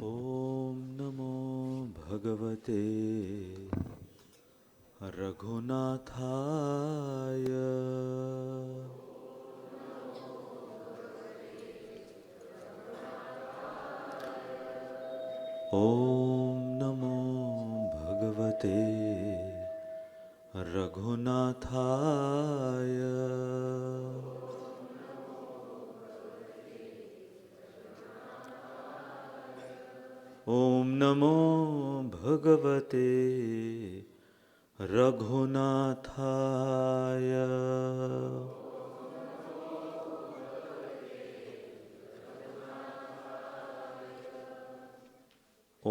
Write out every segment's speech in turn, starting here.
ॐ नमो भगवते रघुनाथाय। ॐ नमो भगवते रघुनाथाय। ॐ नमो भगवते रघुनाथाय।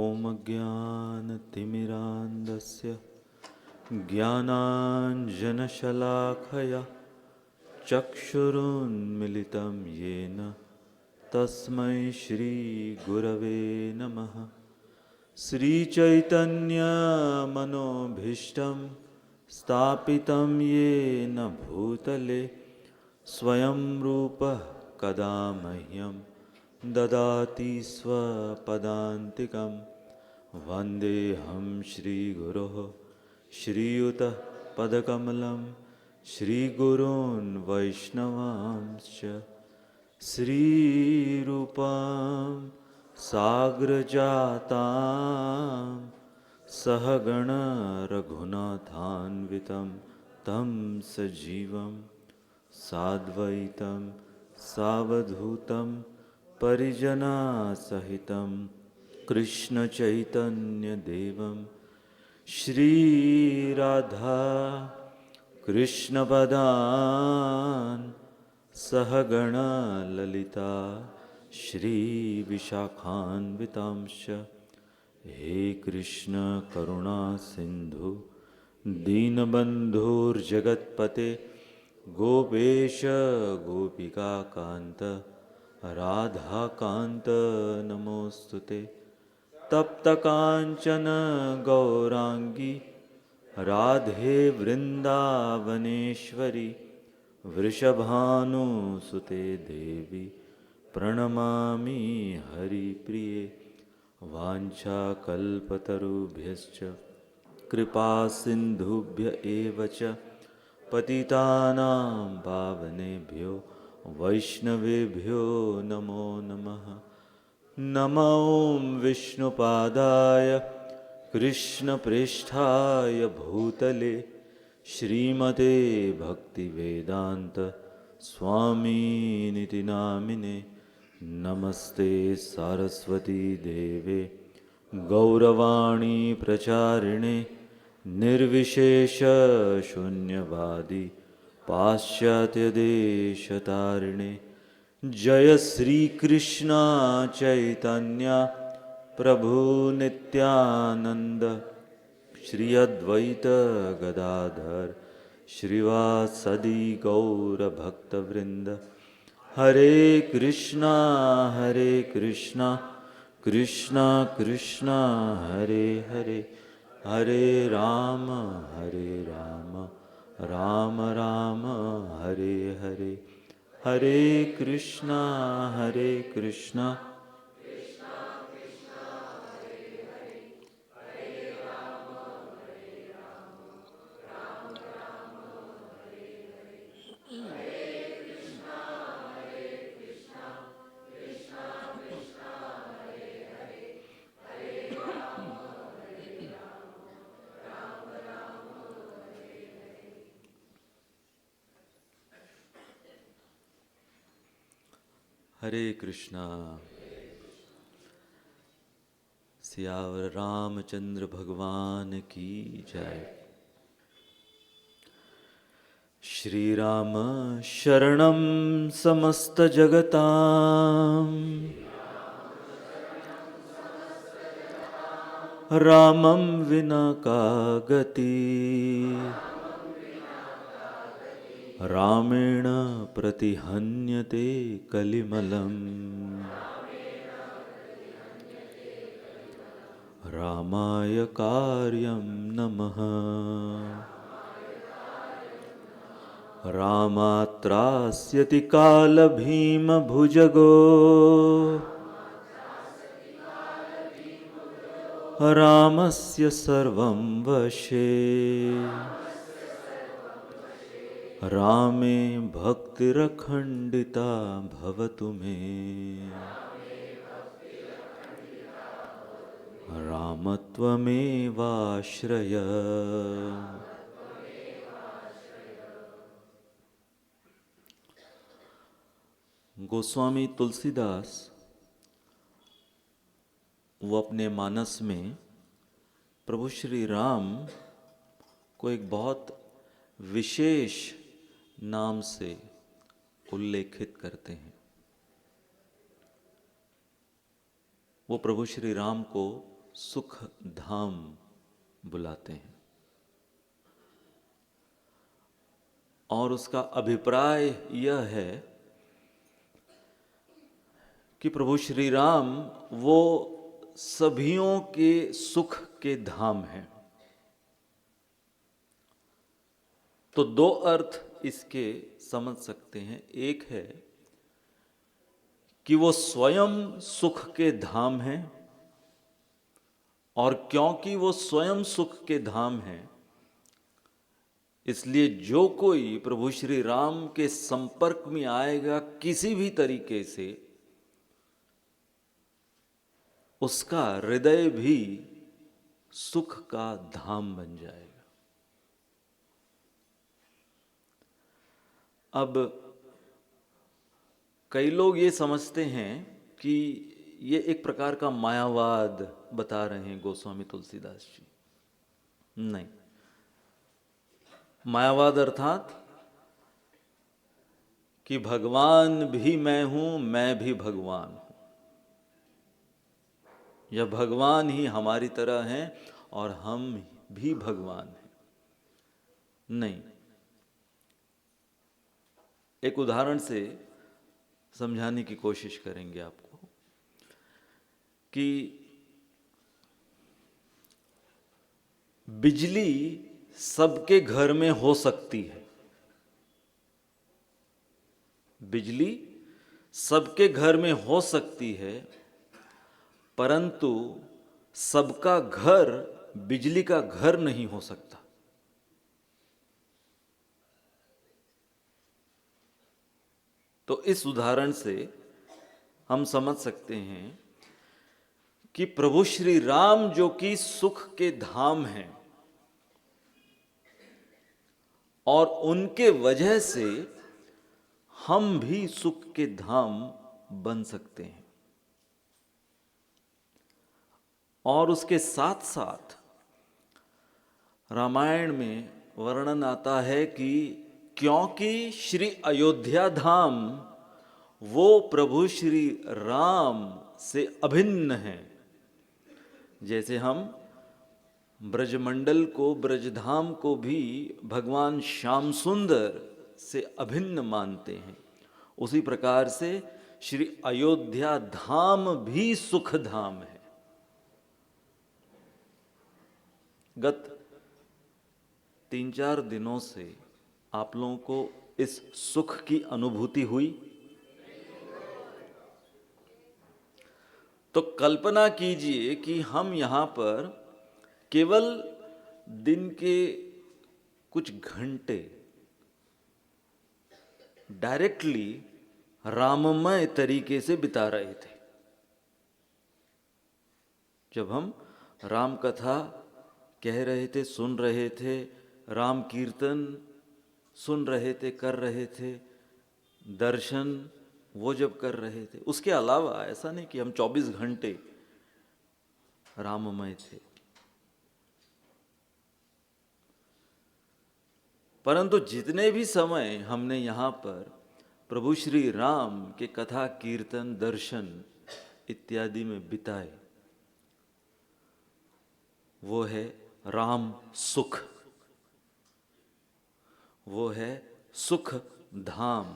ॐ अज्ञानतिमिरान्धस्य ज्ञानाञ्जनशलाखया चक्षुरुन्मिलितं येन तस्मै श्रीगुरवे नमः। श्रीचैतन्यमनोभीष्टं स्थापितं येन भूतले स्वयं रूपः कदा मह्यं ददाति स्वपदान्तिकं। वन्देऽहं श्रीगुरोः श्रीयुतः पदकमलं श्रीगुरून् वैष्णवांश्च श्रीरूपां साग्रजातां सहगण रघुनाथान्वितं तं सजीवं साद्वैतं सावधूतं परिजनसहितं कृष्णचैतन्यदेवं श्रीराधा कृष्णपदान् सहगण ललिता श्रीविशाखान्वितांश्च। हे कृष्ण करुणा सिन्धु दीनबन्धुर्जगत्पते गोपेश गोपिकान्त राधाकान्त नमोऽस्तुते। तप्तकाञ्चन गौराङ्गी राधे वृन्दावनेश्वरी वृषभानुसुते देवी प्रणमामि हरिप्रिये। वाञ्छाकल्पतरुभ्यश्च कृपासिन्धुभ्य एव च पतितानां पावनेभ्यो वैष्णवेभ्यो नमो नमः। नमो विष्णुपादाय कृष्णप्रेष्ठाय भूतले श्रीमते भक्तिवेदान्त स्वामीनिति नामिने। नमस्ते सारस्वती देवे गौरवाणी प्रचारिणे निर्विशेष शून्यवादी पाश्चात्यदेशतारिणे। जय श्री कृष्ण चैतन्य प्रभु नित्यानंद श्री अद्वैत गदाधर श्रीवासदि गौर भक्तवृंद। हरे कृष्णा कृष्णा कृष्णा हरे हरे, हरे राम राम राम हरे हरे। हरे कृष्णा कृष्णा हरे कृष्णा। सियावर रामचंद्र भगवान की जय। श्री राम शरणं समस्त जगतां, रामं विना का गति, रामेण प्रतिहन्यते कलिमलम्। रामाय कार्यं नमः। रामात्रास्यति कालभीमभुजगो रामस्य सर्वं वशे रामे भक्तिरखण्डिता भवतु मे रामत्वमेवाश्रय। गोस्वामी तुलसीदास वो अपने मानस में प्रभु श्री राम को एक बहुत विशेष नाम से उल्लेखित करते हैं। वो प्रभु श्री राम को सुख धाम बुलाते हैं और उसका अभिप्राय यह है कि प्रभु श्री राम वो सभियों के सुख के धाम हैं। तो दो अर्थ इसके समझ सकते हैं। एक है कि वो स्वयं सुख के धाम हैं और क्योंकि वो स्वयं सुख के धाम हैं इसलिए जो कोई प्रभु श्री राम के संपर्क में आएगा किसी भी तरीके से उसका हृदय भी सुख का धाम बन जाएगा। अब कई लोग ये समझते हैं कि ये एक प्रकार का मायावाद बता रहे हैं गोस्वामी तुलसीदास जी। नहीं, मायावाद अर्थात कि भगवान भी मैं हूं, मैं भी भगवान हूं, या भगवान ही हमारी तरह हैं और हम भी भगवान हैं। नहीं, एक उदाहरण से समझाने की कोशिश करेंगे आपको कि बिजली सबके घर में हो सकती है। बिजली सबके घर में हो सकती है, परंतु सबका घर बिजली का घर नहीं हो सकता। तो इस उदाहरण से हम समझ सकते हैं कि प्रभु श्री राम जो कि सुख के धाम हैं और उनके वजह से हम भी सुख के धाम बन सकते हैं। और उसके साथ साथ रामायण में वर्णन आता है कि क्योंकि श्री अयोध्या धाम वो प्रभु श्री राम से अभिन्न है। जैसे हम ब्रजमंडल को, ब्रजधाम को भी भगवान श्याम सुंदर से अभिन्न मानते हैं, उसी प्रकार से श्री अयोध्या धाम भी सुख धाम है। गत 3-4 दिनों से आप लोगों को इस सुख की अनुभूति हुई? तो कल्पना कीजिए कि हम यहाँ पर केवल दिन के कुछ घंटे डायरेक्टली राममय तरीके से बिता रहे थे। जब हम राम कथा कह रहे थे, सुन रहे थे, राम कीर्तन सुन रहे थे, कर रहे थे, दर्शन वो जब कर रहे थे, उसके अलावा ऐसा नहीं कि हम 24 घंटे राममय थे। परंतु जितने भी समय हमने यहाँ पर प्रभु श्री राम के कथा, कीर्तन, दर्शन इत्यादि में बिताए, वो है राम सुख, वो है सुख धाम।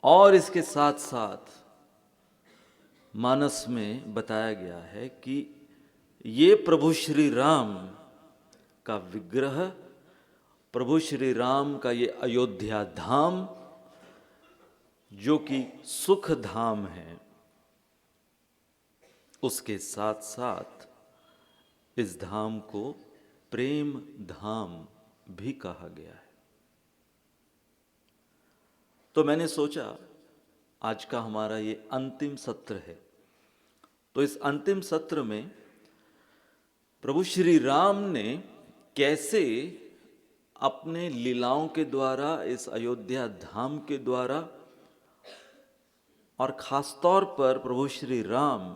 और इसके साथ साथ मानस में बताया गया है कि ये प्रभु श्री राम का विग्रह, प्रभु श्री राम का ये अयोध्या धाम जो कि सुख धाम है, उसके साथ साथ इस धाम को प्रेम धाम भी कहा गया है। तो मैंने सोचा आज का हमारा ये अंतिम सत्र है, तो इस अंतिम सत्र में प्रभु श्री राम ने कैसे अपने लीलाओं के द्वारा, इस अयोध्या धाम के द्वारा, और खास तौर पर प्रभु श्री राम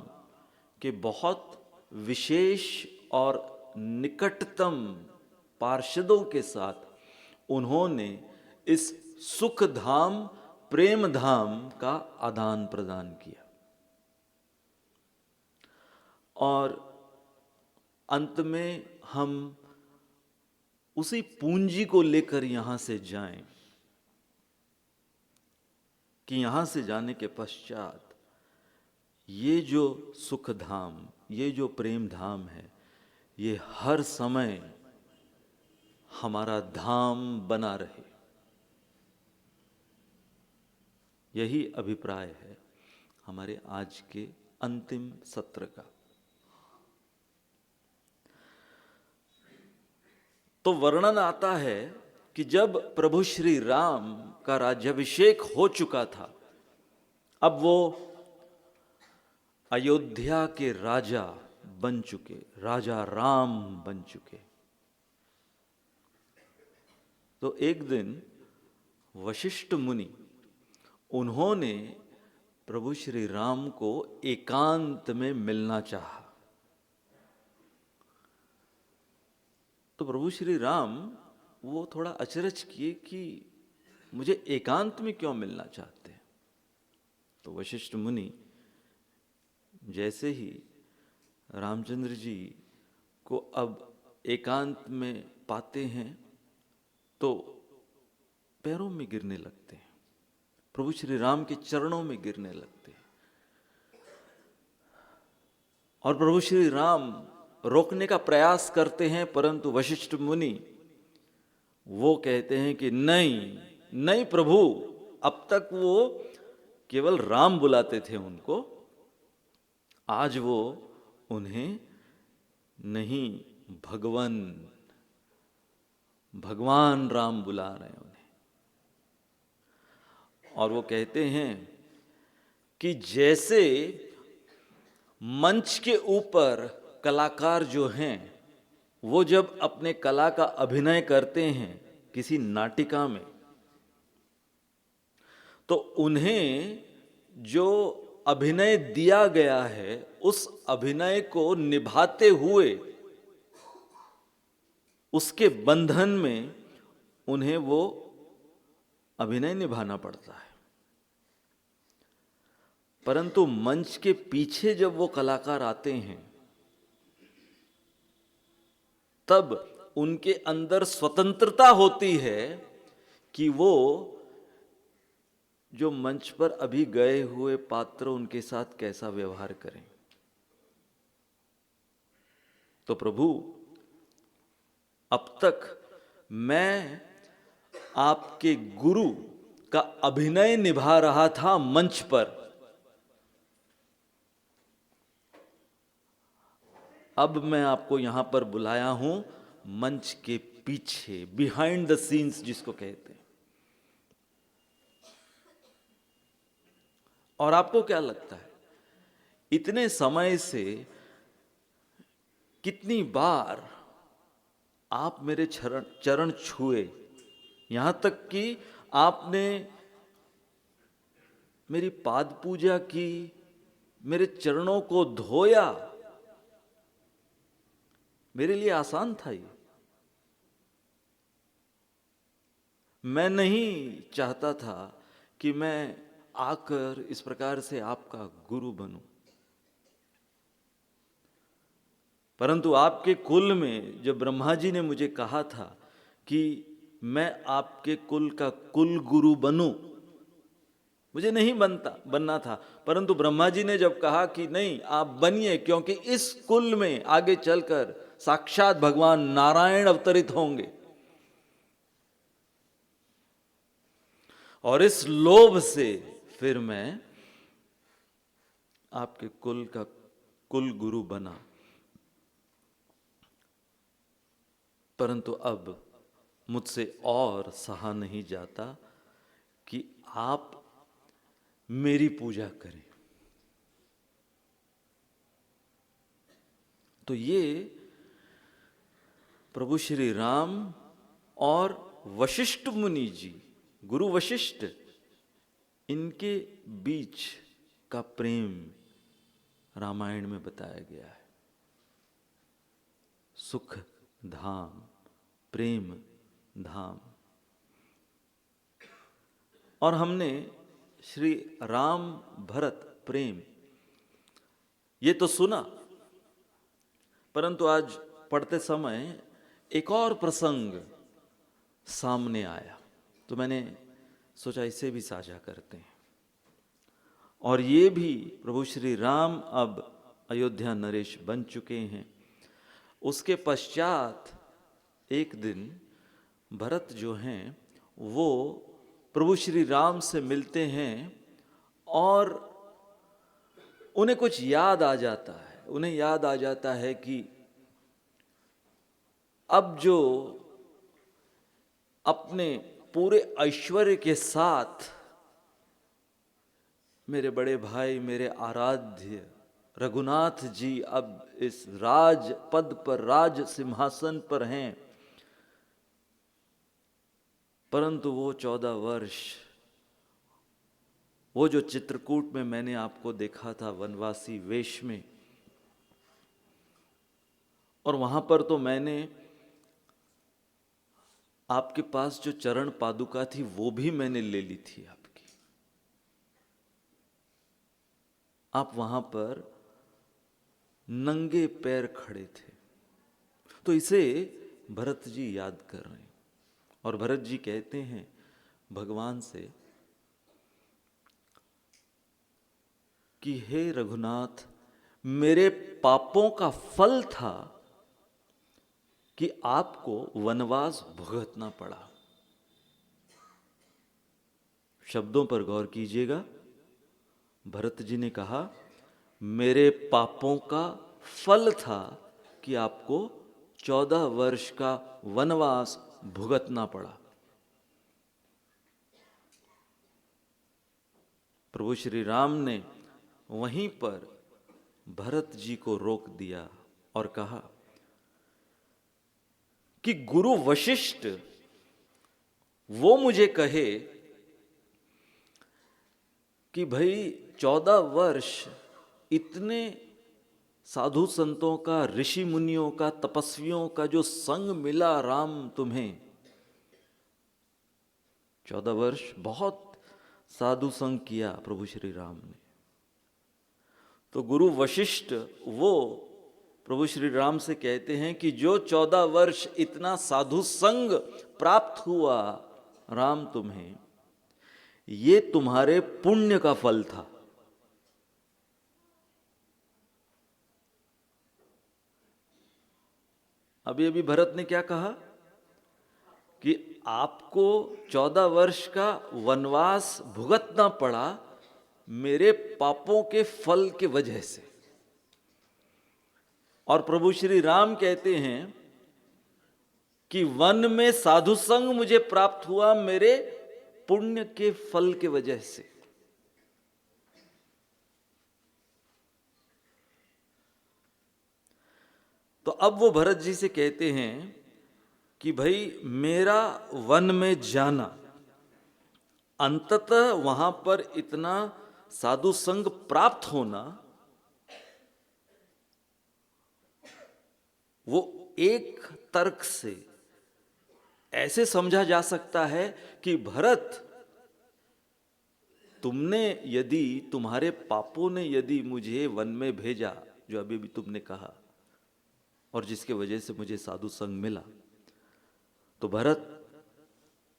के बहुत विशेष और निकटतम पार्षदों के साथ उन्होंने इस सुख धाम, प्रेम धाम का आदान प्रदान किया। और अंत में हम उसी पूंजी को लेकर यहां से जाएं कि यहां से जाने के पश्चात ये जो सुख धाम, ये जो प्रेम धाम है, ये हर समय हमारा धाम बना रहे। यही अभिप्राय है हमारे आज के अंतिम सत्र का। तो वर्णन आता है कि जब प्रभु श्री राम का राज्याभिषेक हो चुका था, अब वो अयोध्या के राजा बन चुके, राजा राम बन चुके। तो एक दिन वशिष्ठ मुनि, उन्होंने प्रभु श्री राम को एकांत में मिलना चाहा। तो प्रभु श्री राम वो थोड़ा अचरज किए कि मुझे एकांत में क्यों मिलना चाहते हैं। तो वशिष्ठ मुनि जैसे ही रामचंद्र जी को अब एकांत में पाते हैं तो पैरों में गिरने लगते हैं, प्रभु श्री राम के चरणों में गिरने लगते हैं। और प्रभु श्री राम रोकने का प्रयास करते हैं, परंतु वशिष्ठ मुनि वो कहते हैं कि नहीं नहीं प्रभु। अब तक वो केवल राम बुलाते थे उनको, आज वो उन्हें नहीं भगवान राम बुला रहे हैं उन्हें। और वो कहते हैं कि जैसे मंच के ऊपर कलाकार जो हैं वो जब अपने कला का अभिनय करते हैं किसी नाटिका में, तो उन्हें जो अभिनय दिया गया है उस अभिनय को निभाते हुए उसके बंधन में उन्हें वो अभिनय निभाना पड़ता है। परंतु मंच के पीछे जब वो कलाकार आते हैं तब उनके अंदर स्वतंत्रता होती है कि वो जो मंच पर अभी गए हुए पात्र उनके साथ कैसा व्यवहार करें। तो प्रभु, अब तक मैं आपके गुरु का अभिनय निभा रहा था मंच पर, अब मैं आपको यहां पर बुलाया हूं मंच के पीछे, बिहाइंड द सीन्स जिसको कहते हैं। और आपको क्या लगता है, इतने समय से कितनी बार आप मेरे चरण छुए, यहां तक कि आपने मेरी पाद पूजा की, मेरे चरणों को धोया, मेरे लिए आसान था ये। मैं नहीं चाहता था कि मैं आकर इस प्रकार से आपका गुरु बनूं, परंतु आपके कुल में जब ब्रह्मा जी ने मुझे कहा था कि मैं आपके कुल का कुल गुरु बनूं, मुझे नहीं बनना था, परंतु ब्रह्मा जी ने जब कहा कि नहीं आप बनिए, क्योंकि इस कुल में आगे चलकर साक्षात भगवान नारायण अवतरित होंगे, और इस लोभ से फिर मैं आपके कुल का कुल गुरु बना, परंतु अब मुझसे और सहा नहीं जाता कि आप मेरी पूजा करें। तो ये प्रभु श्री राम और वशिष्ठ मुनि जी, गुरु वशिष्ठ, इनके बीच का प्रेम रामायण में बताया गया है। सुख धाम, प्रेम धाम। और हमने श्री राम भरत प्रेम ये तो सुना, परंतु आज पढ़ते समय एक और प्रसंग सामने आया, तो मैंने सोचा इसे भी साझा करते हैं। और ये भी प्रभु श्री राम अब अयोध्या नरेश बन चुके हैं। उसके पश्चात एक दिन भरत जो हैं वो प्रभु श्री राम से मिलते हैं और उन्हें कुछ याद आ जाता है। उन्हें याद आ जाता है कि अब जो अपने पूरे ऐश्वर्य के साथ मेरे बड़े भाई, मेरे आराध्य रघुनाथ जी अब इस राज पद पर, राज सिंहासन पर हैं, परंतु वो 14 वर्ष, वो जो चित्रकूट में मैंने आपको देखा था वनवासी वेश में, और वहां पर तो मैंने आपके पास जो चरण पादुका थी वो भी मैंने ले ली थी आपकी। आप वहां पर नंगे पैर खड़े थे। तो इसे भरत जी याद कर रहे हैं और भरत जी कहते हैं भगवान से कि हे रघुनाथ, मेरे पापों का फल था कि आपको वनवास भुगतना पड़ा। शब्दों पर गौर कीजिएगा। भरत जी ने कहा मेरे पापों का फल था कि आपको 14 वर्ष का वनवास भुगतना पड़ा। प्रभु श्री राम ने वहीं पर भरत जी को रोक दिया और कहा कि गुरु वशिष्ठ वो मुझे कहे कि भाई 14 वर्ष इतने साधु संतों का, ऋषि मुनियों का, तपस्वियों का जो संग मिला राम तुम्हें, 14 वर्ष बहुत साधु संग किया प्रभु श्री राम ने। तो गुरु वशिष्ठ वो प्रभु श्री राम से कहते हैं कि जो 14 वर्ष इतना साधु संग प्राप्त हुआ राम तुम्हें, ये तुम्हारे पुण्य का फल था। अभी अभी भरत ने क्या कहा कि आपको 14 वर्ष का वनवास भुगतना पड़ा मेरे पापों के फल के वजह से। और प्रभु श्री राम कहते हैं कि वन में साधु संग मुझे प्राप्त हुआ मेरे पुण्य के फल के वजह से। तो अब वो भरत जी से कहते हैं कि भाई मेरा वन में जाना, अंततः वहां पर इतना साधु संग प्राप्त होना, वो एक तर्क से ऐसे समझा जा सकता है कि भरत, तुमने यदि, तुम्हारे पापों ने यदि मुझे वन में भेजा, जो अभी भी तुमने कहा, और जिसके वजह से मुझे साधु संग मिला, तो भरत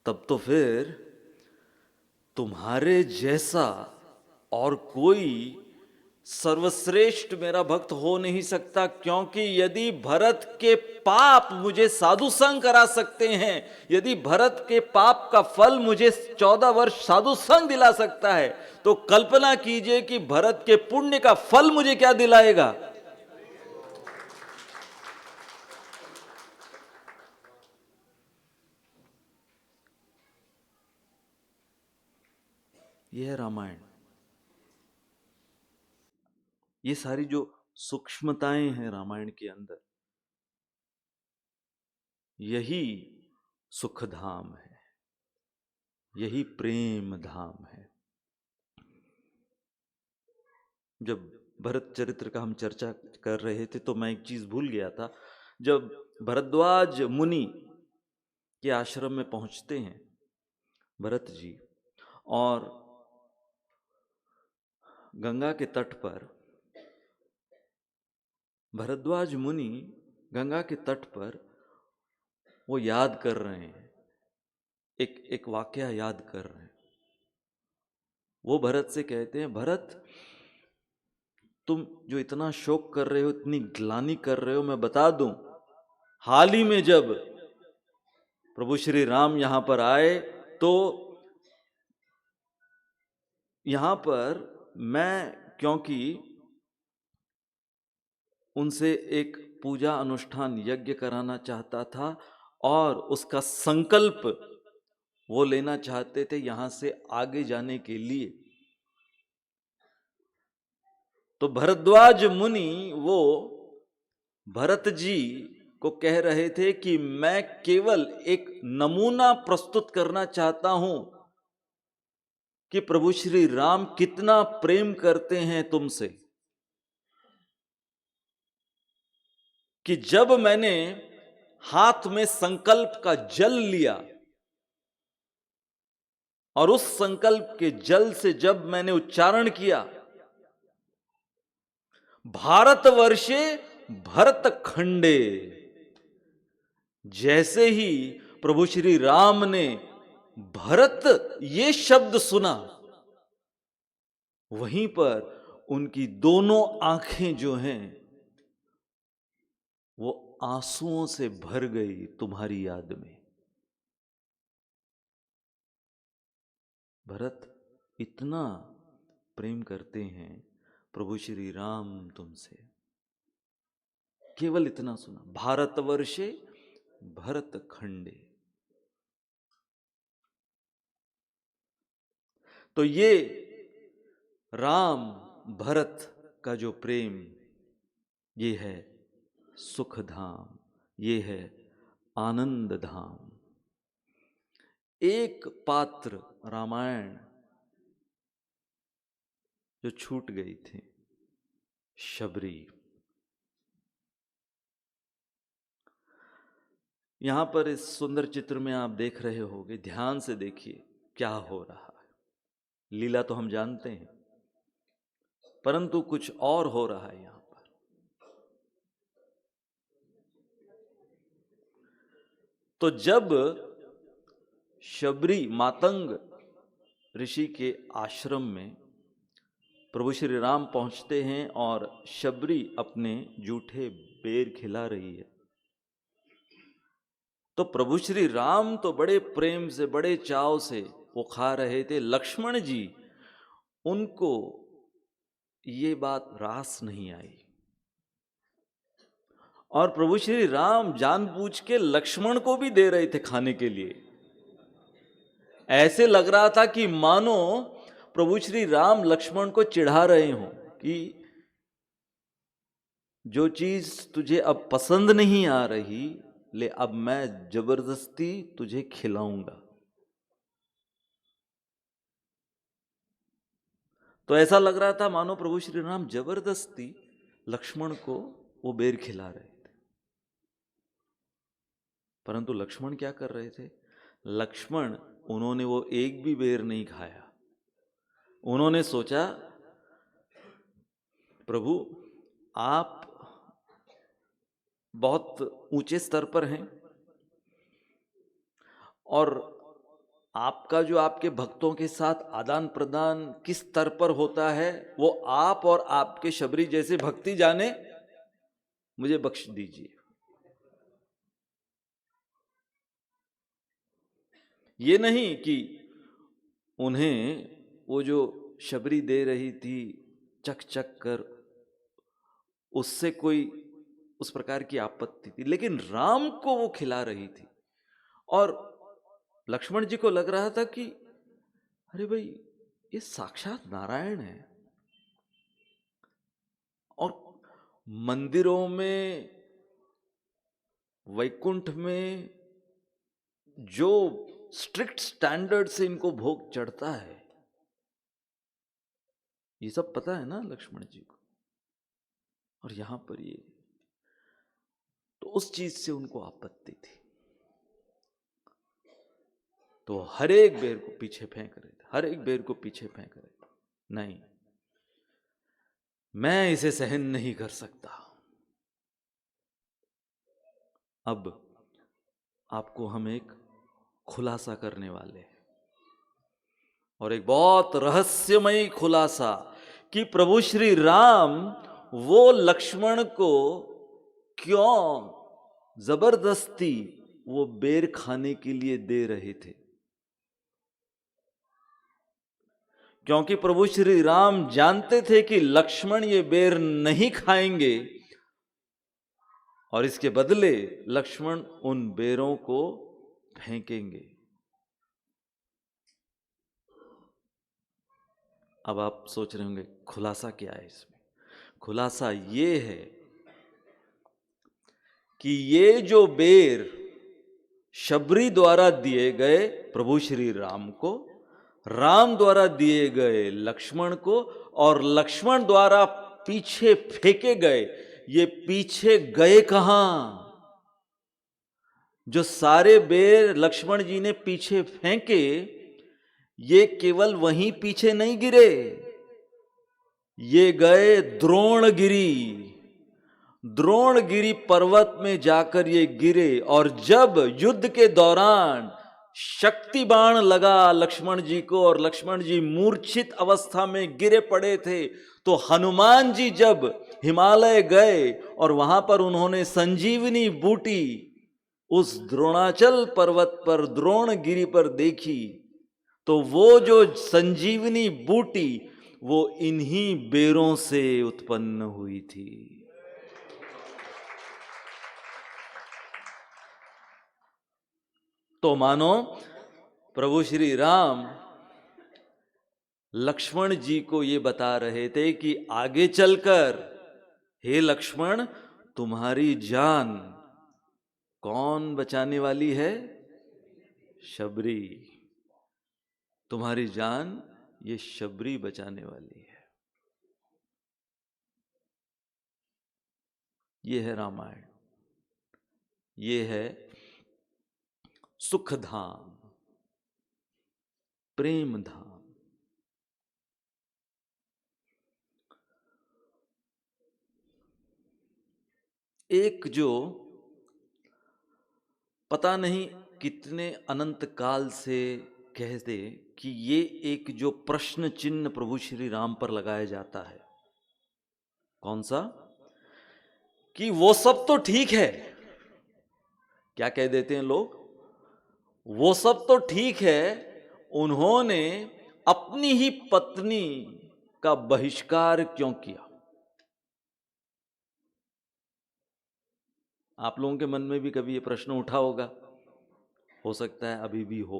तब तो फिर तुम्हारे जैसा और कोई सर्वश्रेष्ठ मेरा भक्त हो नहीं सकता। क्योंकि यदि भरत के पाप मुझे साधु संग करा सकते हैं, यदि भरत के पाप का फल मुझे 14 वर्ष साधु संग दिला सकता है, तो कल्पना कीजिए कि भरत के पुण्य का फल मुझे क्या दिलाएगा। ये है रामायण। ये सारी जो सूक्ष्मताएं हैं रामायण के अंदर, यही सुख धाम है, यही प्रेम धाम है। जब भरत चरित्र का हम चर्चा कर रहे थे तो मैं एक चीज भूल गया था। जब भरद्वाज मुनि के आश्रम में पहुंचते हैं भरत जी, और गंगा के तट पर भरद्वाज मुनि गंगा के तट पर वो याद कर रहे हैं, एक वाकया याद कर रहे हैं। वो भरत से कहते हैं, भरत तुम जो इतना शोक कर रहे हो, इतनी ग्लानि कर रहे हो, मैं बता दूं, हाल ही में जब प्रभु श्री राम यहां पर आए तो यहां पर मैं, क्योंकि उनसे एक पूजा अनुष्ठान यज्ञ कराना चाहता था और उसका संकल्प वो लेना चाहते थे यहां से आगे जाने के लिए, तो भरद्वाज मुनि वो भरत जी को कह रहे थे कि मैं केवल एक नमूना प्रस्तुत करना चाहता हूं कि प्रभु श्री राम कितना प्रेम करते हैं तुमसे, कि जब मैंने हाथ में संकल्प का जल लिया और उस संकल्प के जल से जब मैंने उच्चारण किया, भारतवर्षे भरत खंडे, जैसे ही प्रभु श्री राम ने भरत ये शब्द सुना, वहीं पर उनकी दोनों आंखें जो हैं वो आंसुओं से भर गई तुम्हारी याद में। भरत इतना प्रेम करते हैं प्रभु श्री राम तुमसे, केवल इतना सुना, भारतवर्षे भरत खंडे। तो ये राम भरत का जो प्रेम, ये है सुख धाम, ये है आनंद धाम। एक पात्र रामायण जो छूट गई थी, शबरी। यहां पर इस सुंदर चित्र में आप देख रहे होंगे, ध्यान से देखिए क्या हो रहा है। लीला तो हम जानते हैं, परंतु कुछ और हो रहा है यहां पर। तो जब शबरी मातंग ऋषि के आश्रम में प्रभु श्री राम पहुंचते हैं और शबरी अपने जूठे बेर खिला रही है, तो प्रभु श्री राम तो बड़े प्रेम से, बड़े चाव से वो खा रहे थे। लक्ष्मण जी, उनको ये बात रास नहीं आई और प्रभु श्री राम जानबूझ के लक्ष्मण को भी दे रहे थे खाने के लिए। ऐसे लग रहा था कि मानो प्रभु श्री राम लक्ष्मण को चिढ़ा रहे हों कि जो चीज तुझे अब पसंद नहीं आ रही, ले अब मैं जबरदस्ती तुझे खिलाऊंगा। तो ऐसा लग रहा था मानो प्रभु श्री राम जबरदस्ती लक्ष्मण को वो बेर खिला रहे थे। परंतु लक्ष्मण क्या कर रहे थे? लक्ष्मण, उन्होंने वो एक भी बेर नहीं खाया। उन्होंने सोचा, प्रभु आप बहुत ऊंचे स्तर पर हैं और आपका जो आपके भक्तों के साथ आदान प्रदान किस स्तर पर होता है वो आप और आपके शबरी जैसे भक्ति जाने, मुझे बख्श दीजिए। ये नहीं कि उन्हें वो जो शबरी दे रही थी चक चक कर, उससे कोई उस प्रकार की आपत्ति थी, लेकिन राम को वो खिला रही थी और लक्ष्मण जी को लग रहा था कि अरे भाई, ये साक्षात नारायण है। और मंदिरों में, वैकुंठ में जो स्ट्रिक्ट स्टैंडर्ड से इनको भोग चढ़ता है, ये सब पता है ना लक्ष्मण जी को। और यहां पर ये, तो उस चीज से उनको आपत्ति थी, तो हर एक बेर को पीछे फेंक रहे थे, हर एक बेर को पीछे फेंक रहे थे। नहीं, मैं इसे सहन नहीं कर सकता। अब आपको हम एक खुलासा करने वाले हैं, और एक बहुत रहस्यमयी खुलासा, कि प्रभु श्री राम वो लक्ष्मण को क्यों जबरदस्ती वो बेर खाने के लिए दे रहे थे। क्योंकि प्रभु श्री राम जानते थे कि लक्ष्मण ये बेर नहीं खाएंगे, और इसके बदले लक्ष्मण उन बेरों को फेंकेंगे। अब आप सोच रहे होंगे खुलासा क्या है इसमें। खुलासा ये है कि ये जो बेर शबरी द्वारा दिए गए प्रभु श्री राम को, राम द्वारा दिए गए लक्ष्मण को, और लक्ष्मण द्वारा पीछे फेंके गए, ये पीछे गए कहां? जो सारे बेर लक्ष्मण जी ने पीछे फेंके, ये केवल वहीं पीछे नहीं गिरे, ये गए द्रोणगिरी। द्रोणगिरी पर्वत में जाकर ये गिरे, और जब युद्ध के दौरान शक्ति बाण लगा लक्ष्मण जी को, और लक्ष्मण जी मूर्छित अवस्था में गिरे पड़े थे, तो हनुमान जी जब हिमालय गए और वहां पर उन्होंने संजीवनी बूटी उस द्रोणाचल पर्वत पर, द्रोणगिरी पर देखी, तो वो जो संजीवनी बूटी वो इन्हीं बेरों से उत्पन्न हुई थी। तो मानो प्रभु श्री राम लक्ष्मण जी को ये बता रहे थे कि आगे चलकर, हे लक्ष्मण, तुम्हारी जान कौन बचाने वाली है? शबरी। तुम्हारी जान ये शबरी बचाने वाली है। ये है रामायण, ये है सुखधाम, प्रेम धाम। एक जो पता नहीं कितने अनंत काल से कह दे कि ये एक जो प्रश्न चिन्ह प्रभु श्री राम पर लगाया जाता है, कौन सा? कि वो सब तो ठीक है। क्या कह देते हैं लोग? वो सब तो ठीक है, उन्होंने अपनी ही पत्नी का बहिष्कार क्यों किया? आप लोगों के मन में भी कभी ये प्रश्न उठा होगा, हो सकता है अभी भी हो,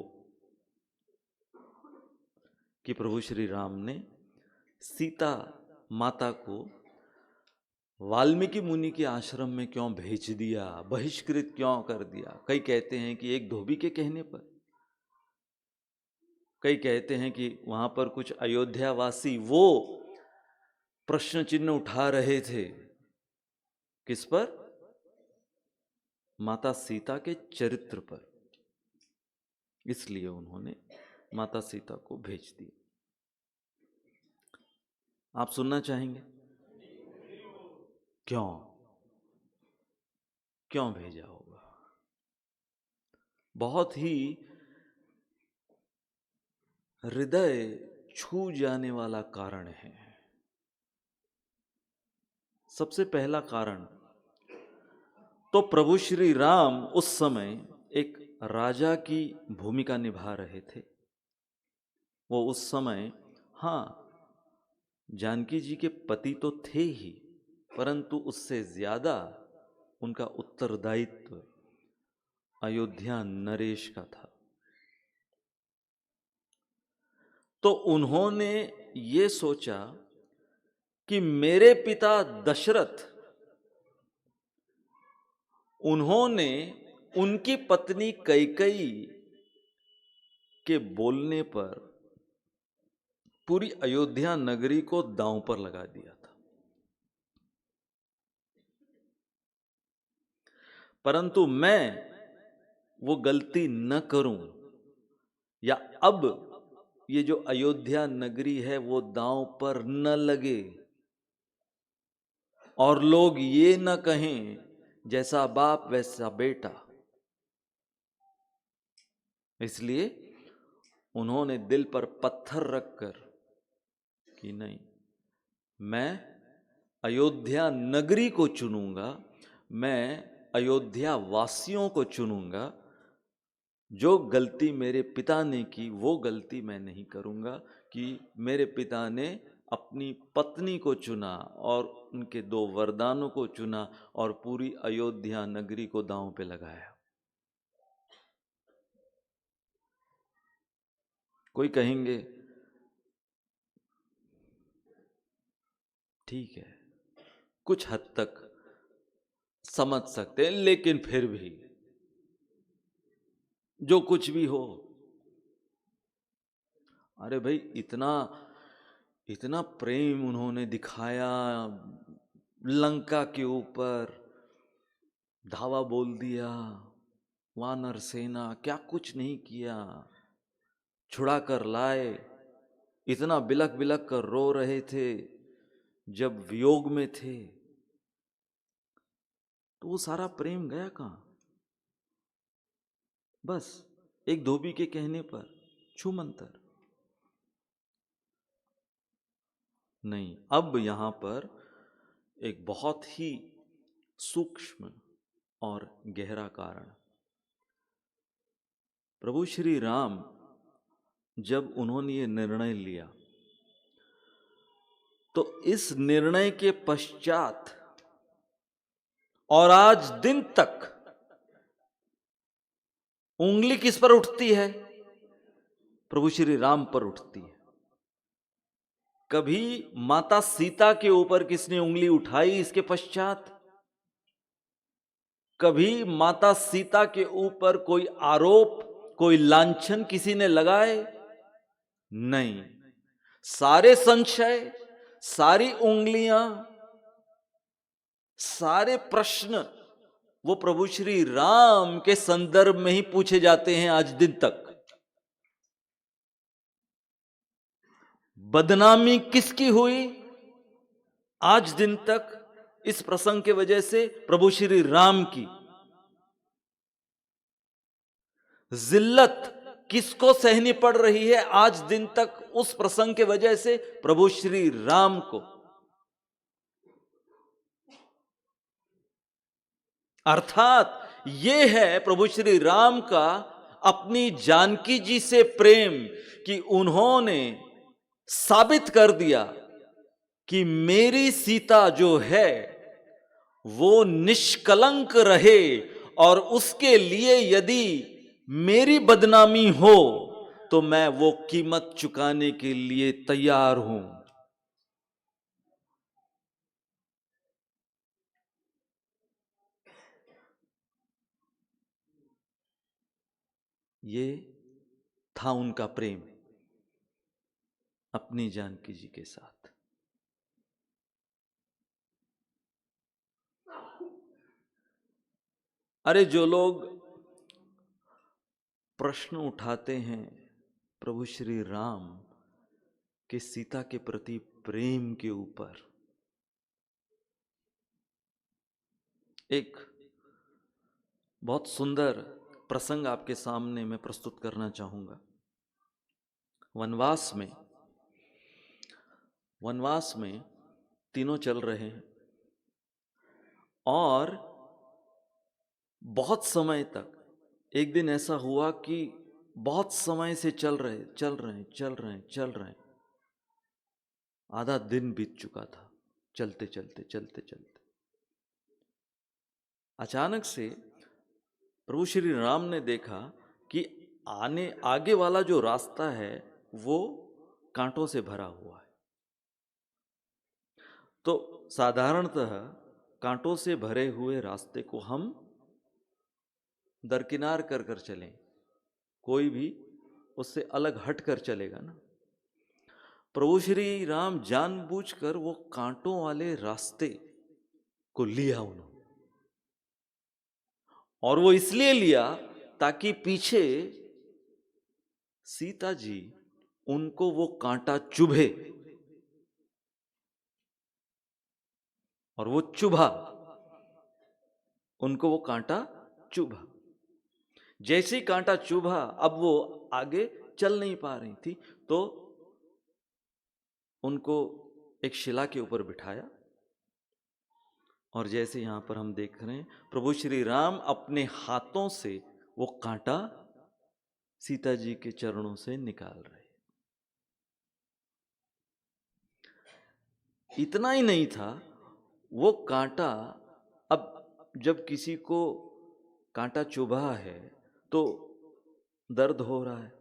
कि प्रभु श्री राम ने सीता माता को वाल्मीकि मुनि के आश्रम में क्यों भेज दिया, बहिष्कृत क्यों कर दिया? कई कहते हैं कि एक धोबी के कहने पर, कई कहते हैं कि वहां पर कुछ अयोध्यावासी वो प्रश्न चिन्ह उठा रहे थे। किस पर? माता सीता के चरित्र पर। इसलिए उन्होंने माता सीता को भेज दिया। आप सुनना चाहेंगे क्यों? क्यों भेजा होगा? बहुत ही हृदय छू जाने वाला कारण है। सबसे पहला कारण, तो प्रभु श्री राम उस समय एक राजा की भूमिका निभा रहे थे। वो उस समय, हाँ, जानकी जी के पति तो थे ही, परंतु उससे ज्यादा उनका उत्तरदायित्व अयोध्या नरेश का था। तो उन्होंने ये सोचा कि मेरे पिता दशरथ, उन्होंने उनकी पत्नी कैकेयी के बोलने पर पूरी अयोध्या नगरी को दांव पर लगा दिया था। परंतु मैं वो गलती न करूं, या अब ये जो अयोध्या नगरी है वो दांव पर न लगे और लोग ये न कहें जैसा बाप वैसा बेटा। इसलिए उन्होंने दिल पर पत्थर रखकर कि नहीं, मैं अयोध्या नगरी को चुनूंगा, मैं अयोध्या वासियों को चुनूंगा। जो गलती मेरे पिता ने की वो गलती मैं नहीं करूंगा कि मेरे पिता ने अपनी पत्नी को चुना और उनके 2 वरदानों को चुना और पूरी अयोध्या नगरी को दांव पे लगाया। कोई कहेंगे ठीक है, कुछ हद तक समझ सकते हैं, लेकिन फिर भी जो कुछ भी हो, अरे भाई इतना इतना प्रेम उन्होंने दिखाया, लंका के ऊपर धावा बोल दिया, वानर सेना क्या कुछ नहीं किया, छुड़ा कर लाए, इतना बिलक बिलक कर रो रहे थे जब वियोग में थे, तो वो सारा प्रेम गया कहां? बस एक धोबी के कहने पर छू मंतर। नहीं, अब यहां पर एक बहुत ही सूक्ष्म और गहरा कारण। प्रभु श्री राम जब उन्होंने ये निर्णय लिया, तो इस निर्णय के पश्चात और आज दिन तक उंगली किस पर उठती है? प्रभु श्री राम पर उठती है। कभी माता सीता के ऊपर किसने उंगली उठाई इसके पश्चात? कभी माता सीता के ऊपर कोई आरोप, कोई लांछन किसी ने लगाए? नहीं। सारे संशय, सारी उंगलियां, सारे प्रश्न वो प्रभु श्री राम के संदर्भ में ही पूछे जाते हैं आज दिन तक। बदनामी किसकी हुई आज दिन तक इस प्रसंग के वजह से? प्रभु श्री राम की। जिल्लत किसको सहनी पड़ रही है आज दिन तक उस प्रसंग के वजह से? प्रभु श्री राम को। अर्थात ये है प्रभु श्री राम का अपनी जानकी जी से प्रेम, कि उन्होंने साबित कर दिया कि मेरी सीता जो है वो निष्कलंक रहे, और उसके लिए यदि मेरी बदनामी हो तो मैं वो कीमत चुकाने के लिए तैयार हूं। ये था उनका प्रेम अपनी जानकी जी के साथ। अरे जो लोग प्रश्न उठाते हैं प्रभु श्री राम के सीता के प्रति प्रेम के ऊपर, एक बहुत सुंदर प्रसंग आपके सामने मैं प्रस्तुत करना चाहूंगा। वनवास में तीनों चल रहे हैं और बहुत समय तक, एक दिन ऐसा हुआ कि बहुत समय से चल रहे, आधा दिन बीत चुका था चलते चलते। अचानक से प्रभु श्री राम ने देखा कि आगे वाला जो रास्ता है वो कांटों से भरा हुआ है। तो साधारणतः कांटों से भरे हुए रास्ते को हम दरकिनार कर कर चलें, कोई भी उससे अलग हट कर चलेगा ना। प्रभु श्री राम जानबूझकर वो कांटों वाले रास्ते को लिया उन्होंने, और वो इसलिए लिया ताकि पीछे सीता जी उनको वो कांटा चुभे, और वो चुभा, उनको वो कांटा चुभा। जैसे ही कांटा चुभा, अब वो आगे चल नहीं पा रही थी, तो उनको एक शिला के ऊपर बिठाया, और जैसे यहां पर हम देख रहे हैं प्रभु श्री राम अपने हाथों से वो कांटा सीता जी के चरणों से निकाल रहे। इतना ही नहीं था, वो कांटा, अब जब किसी को कांटा चुभा है तो दर्द हो रहा है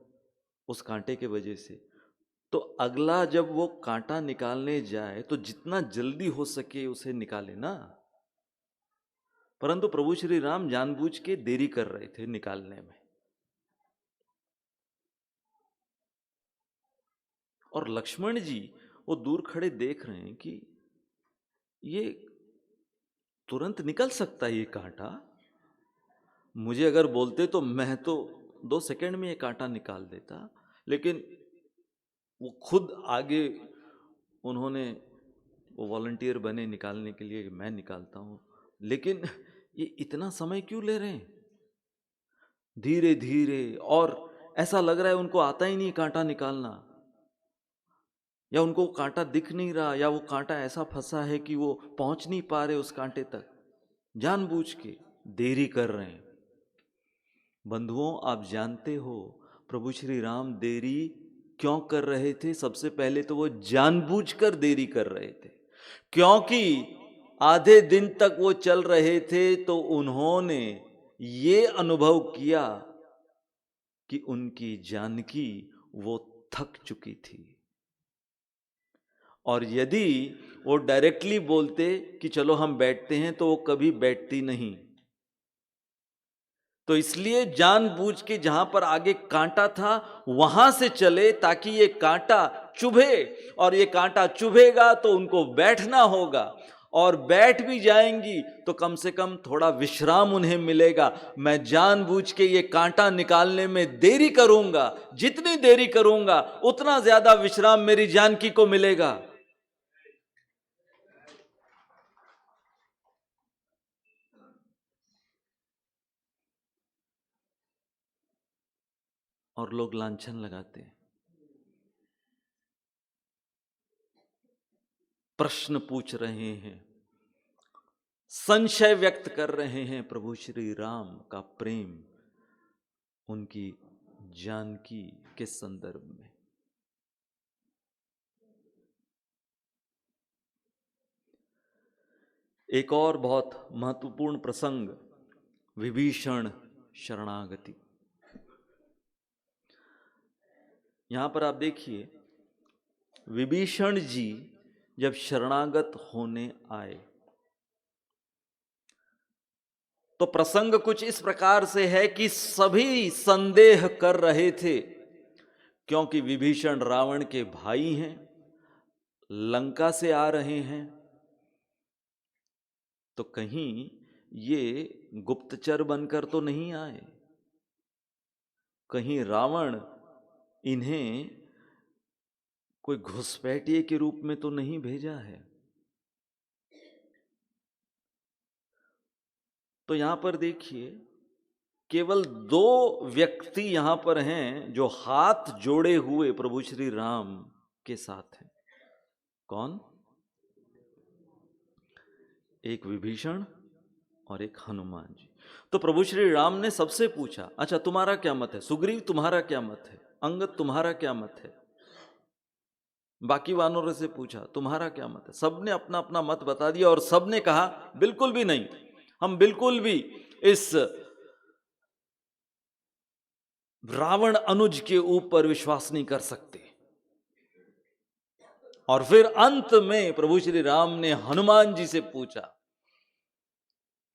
उस कांटे के वजह से, तो अगला जब वो कांटा निकालने जाए तो जितना जल्दी हो सके उसे निकाले ना। परंतु प्रभु श्री राम जानबूझ के देरी कर रहे थे निकालने में, और लक्ष्मण जी वो दूर खड़े देख रहे हैं कि ये तुरंत निकल सकता है ये कांटा, मुझे अगर बोलते तो मैं तो 2 सेकंड में ये कांटा निकाल देता, लेकिन वो खुद आगे उन्होंने वो वॉलंटियर बने निकालने के लिए, मैं निकालता हूं, लेकिन ये इतना समय क्यों ले रहे हैं धीरे धीरे, और ऐसा लग रहा है उनको आता ही नहीं कांटा निकालना, या उनको कांटा दिख नहीं रहा, या वो कांटा ऐसा फंसा है कि वो पहुंच नहीं पा रहे उस कांटे तक, जानबूझ के देरी कर रहे हैं। बंधुओं, आप जानते हो प्रभु श्री राम देरी क्यों कर रहे थे? सबसे पहले तो वो जानबूझकर देरी कर रहे थे, क्योंकि आधे दिन तक वो चल रहे थे तो उन्होंने ये अनुभव किया कि उनकी जानकी वो थक चुकी थी, और यदि वो डायरेक्टली बोलते कि चलो हम बैठते हैं, तो वो कभी बैठती नहीं। तो इसलिए जानबूझ के जहां पर आगे कांटा था वहां से चले, ताकि ये कांटा चुभे, और ये कांटा चुभेगा तो उनको बैठना होगा, और बैठ भी जाएंगी तो कम से कम थोड़ा विश्राम उन्हें मिलेगा। मैं जानबूझ के ये कांटा निकालने में देरी करूंगा, जितनी देरी करूंगा उतना ज्यादा विश्राम मेरी जानकी को मिलेगा। और लोग लांछन लगाते हैं, प्रश्न पूछ रहे हैं, संशय व्यक्त कर रहे हैं प्रभु श्री राम का प्रेम उनकी जानकी के संदर्भ में। एक और बहुत महत्वपूर्ण प्रसंग, विभीषण शरणागति। यहां पर आप देखिए, विभीषण जी जब शरणागत होने आए तो प्रसंग कुछ इस प्रकार से है कि सभी संदेह कर रहे थे, क्योंकि विभीषण रावण के भाई हैं, लंका से आ रहे हैं, तो कहीं ये गुप्तचर बनकर तो नहीं आए, कहीं रावण इन्हें कोई घुसपैठिए के रूप में तो नहीं भेजा है। तो यहां पर देखिए, केवल 2 व्यक्ति यहां पर हैं जो हाथ जोड़े हुए प्रभु श्री राम के साथ हैं। कौन? एक विभीषण और एक हनुमान जी। तो प्रभु श्री राम ने सबसे पूछा, अच्छा तुम्हारा क्या मत है? सुग्रीव तुम्हारा क्या मत है? अंगद तुम्हारा क्या मत है? बाकी वानरों से पूछा तुम्हारा क्या मत है? सबने अपना अपना मत बता दिया, और सबने कहा बिल्कुल भी नहीं, हम बिल्कुल भी इस रावण अनुज के ऊपर विश्वास नहीं कर सकते। और फिर अंत में प्रभु श्री राम ने हनुमान जी से पूछा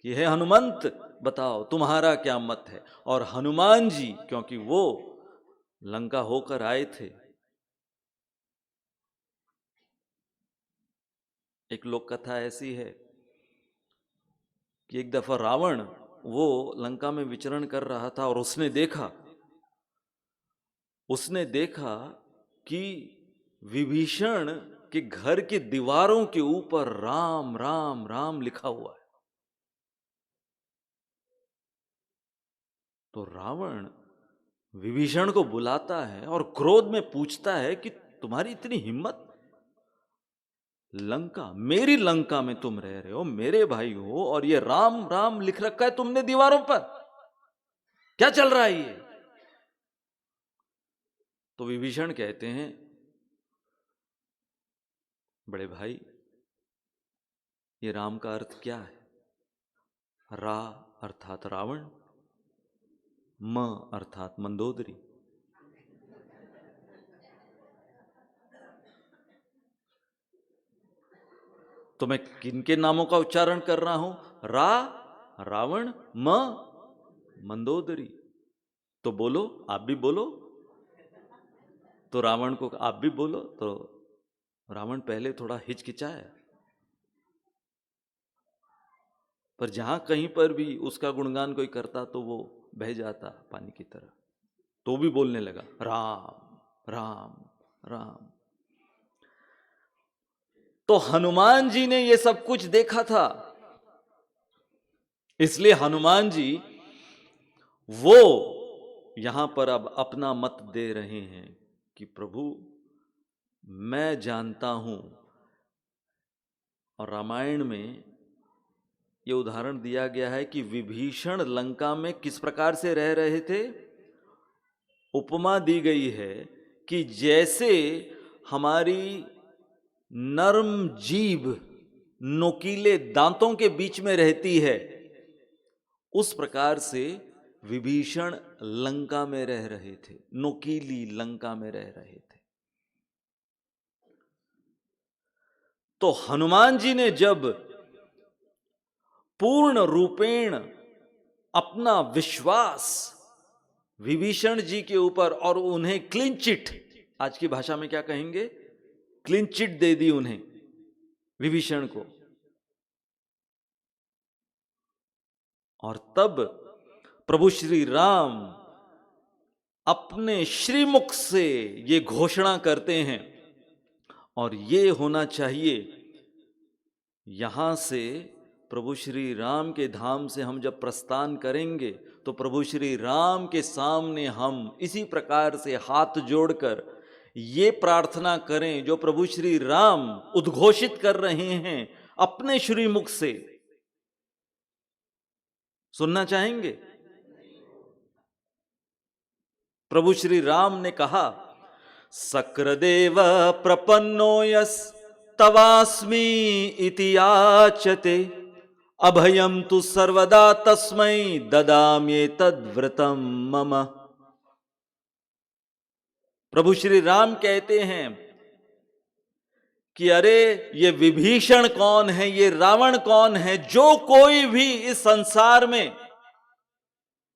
कि हे हनुमंत, बताओ तुम्हारा क्या मत है। और हनुमान जी, क्योंकि वो लंका होकर आए थे, एक लोक कथा ऐसी है कि एक दफा रावण वो लंका में विचरण कर रहा था और उसने देखा कि विभीषण के घर की दीवारों के ऊपर राम राम राम लिखा हुआ है। तो रावण विभीषण को बुलाता है और क्रोध में पूछता है कि तुम्हारी इतनी हिम्मत, मेरी लंका में तुम रह रहे हो, मेरे भाई हो, और ये राम राम लिख रखा है तुमने दीवारों पर, क्या चल रहा है ये? तो विभीषण कहते हैं, बड़े भाई, ये राम का अर्थ क्या है? रा अर्थात रावण, म अर्थात मंदोदरी। तो मैं किनके नामों का उच्चारण कर रहा हूं? रा रावण, म मंदोदरी। तो बोलो, आप भी बोलो। तो रावण को आप भी बोलो। तो रावण पहले थोड़ा हिचकिचाया, पर जहां कहीं पर भी उसका गुणगान कोई करता तो वो बह जाता पानी की तरह। तो भी बोलने लगा राम राम राम। तो हनुमान जी ने ये सब कुछ देखा था, इसलिए हनुमान जी वो यहां पर अब अपना मत दे रहे हैं कि प्रभु, मैं जानता हूं। और रामायण में ये उदाहरण दिया गया है कि विभीषण लंका में किस प्रकार से रह रहे थे। उपमा दी गई है कि जैसे हमारी नर्म जीभ नोकीले दांतों के बीच में रहती है, उस प्रकार से विभीषण लंका में रह रहे थे, नोकीली लंका में रह रहे थे। तो हनुमान जी ने जब पूर्ण रूपेण अपना विश्वास विभीषण जी के ऊपर और उन्हें क्लीन चिट, आज की भाषा में क्या कहेंगे, क्लीन चिट दे दी उन्हें, विभीषण को, और तब प्रभु श्री राम अपने श्रीमुख से ये घोषणा करते हैं, और ये होना चाहिए। यहां से प्रभु श्री राम के धाम से हम जब प्रस्थान करेंगे तो प्रभु श्री राम के सामने हम इसी प्रकार से हाथ जोड़कर ये प्रार्थना करें जो प्रभु श्री राम उद्घोषित कर रहे हैं अपने श्रीमुख से। सुनना चाहेंगे? प्रभु श्री राम ने कहा, सक्रदेव प्रपन्नो यस तवास्मि इति याचते, अभयम तु सर्वदा तस्मै ददाम्ये तद्व्रतम मम। प्रभु श्री राम कहते हैं कि अरे ये विभीषण कौन है, ये रावण कौन है, जो कोई भी इस संसार में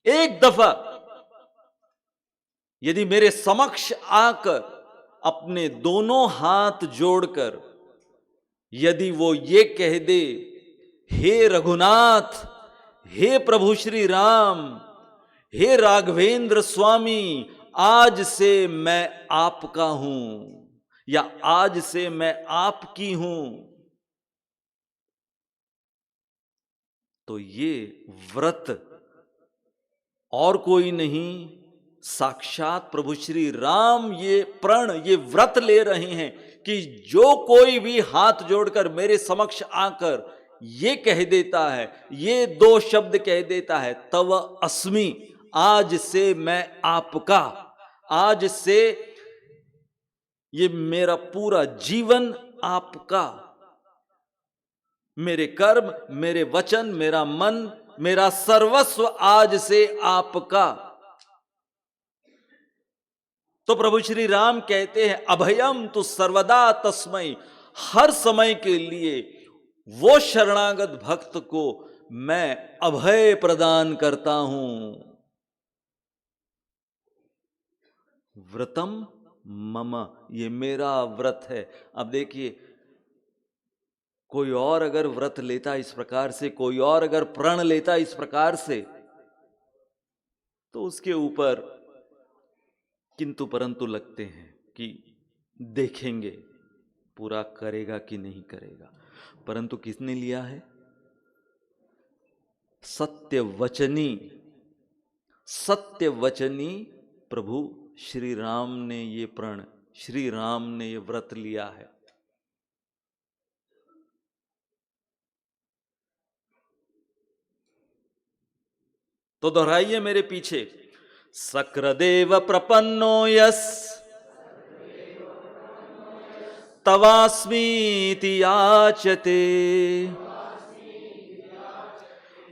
एक दफा यदि मेरे समक्ष आकर अपने दोनों हाथ जोड़कर यदि वो ये कह दे, हे रघुनाथ, हे प्रभु श्री राम, हे राघवेंद्र स्वामी, आज से मैं आपका हूं या आज से मैं आपकी हूं, तो ये व्रत और कोई नहीं, साक्षात प्रभु श्री राम ये प्रण, ये व्रत ले रहे हैं कि जो कोई भी हाथ जोड़कर मेरे समक्ष आकर ये कह देता है, ये दो शब्द कह देता है, तव अस्मि, आज से मैं आपका, आज से ये मेरा पूरा जीवन आपका, मेरे कर्म, मेरे वचन, मेरा मन, मेरा सर्वस्व आज से आपका। तो प्रभु श्री राम कहते हैं अभयम तु सर्वदा तस्मै, हर समय के लिए वो शरणागत भक्त को मैं अभय प्रदान करता हूं। व्रतम मम, ये मेरा व्रत है। अब देखिए, कोई और अगर व्रत लेता इस प्रकार से, कोई और अगर प्रण लेता इस प्रकार से, तो उसके ऊपर किंतु परंतु लगते हैं कि देखेंगे पूरा करेगा कि नहीं करेगा। परंतु किसने लिया है? सत्यवचनी, सत्यवचनी प्रभु श्री राम ने ये प्रण, श्री राम ने ये व्रत लिया है। तो दोहराइए मेरे पीछे, सक्रदेव प्रपन्नो यस तवास्मीति याचते,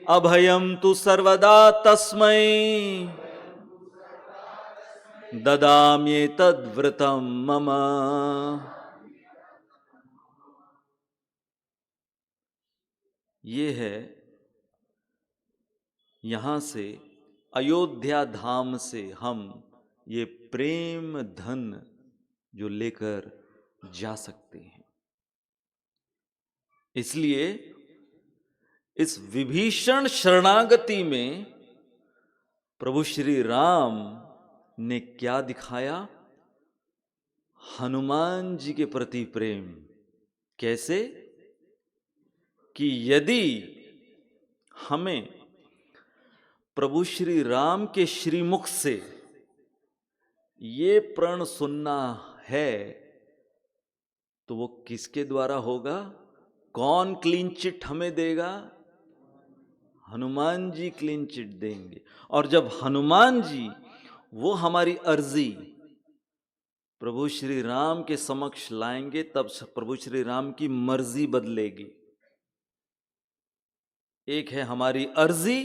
अभयम तु सर्वदा तस्मै ददाम्ये तद्व्रतम मम। ये है, यहां से अयोध्या धाम से हम ये प्रेम धन जो लेकर जा सकते हैं। इसलिए इस विभीषण शरणागति में प्रभु श्री राम ने क्या दिखाया? हनुमान जी के प्रति प्रेम। कैसे? कि यदि हमें प्रभु श्री राम के श्रीमुख से ये प्रण सुनना है, तो वो किसके द्वारा होगा? कौन क्लीन चिट हमें देगा? हनुमान जी क्लीन चिट देंगे। और जब हनुमान जी वो हमारी अर्जी प्रभु श्री राम के समक्ष लाएंगे, तब प्रभु श्री राम की मर्जी बदलेगी। एक है हमारी अर्जी,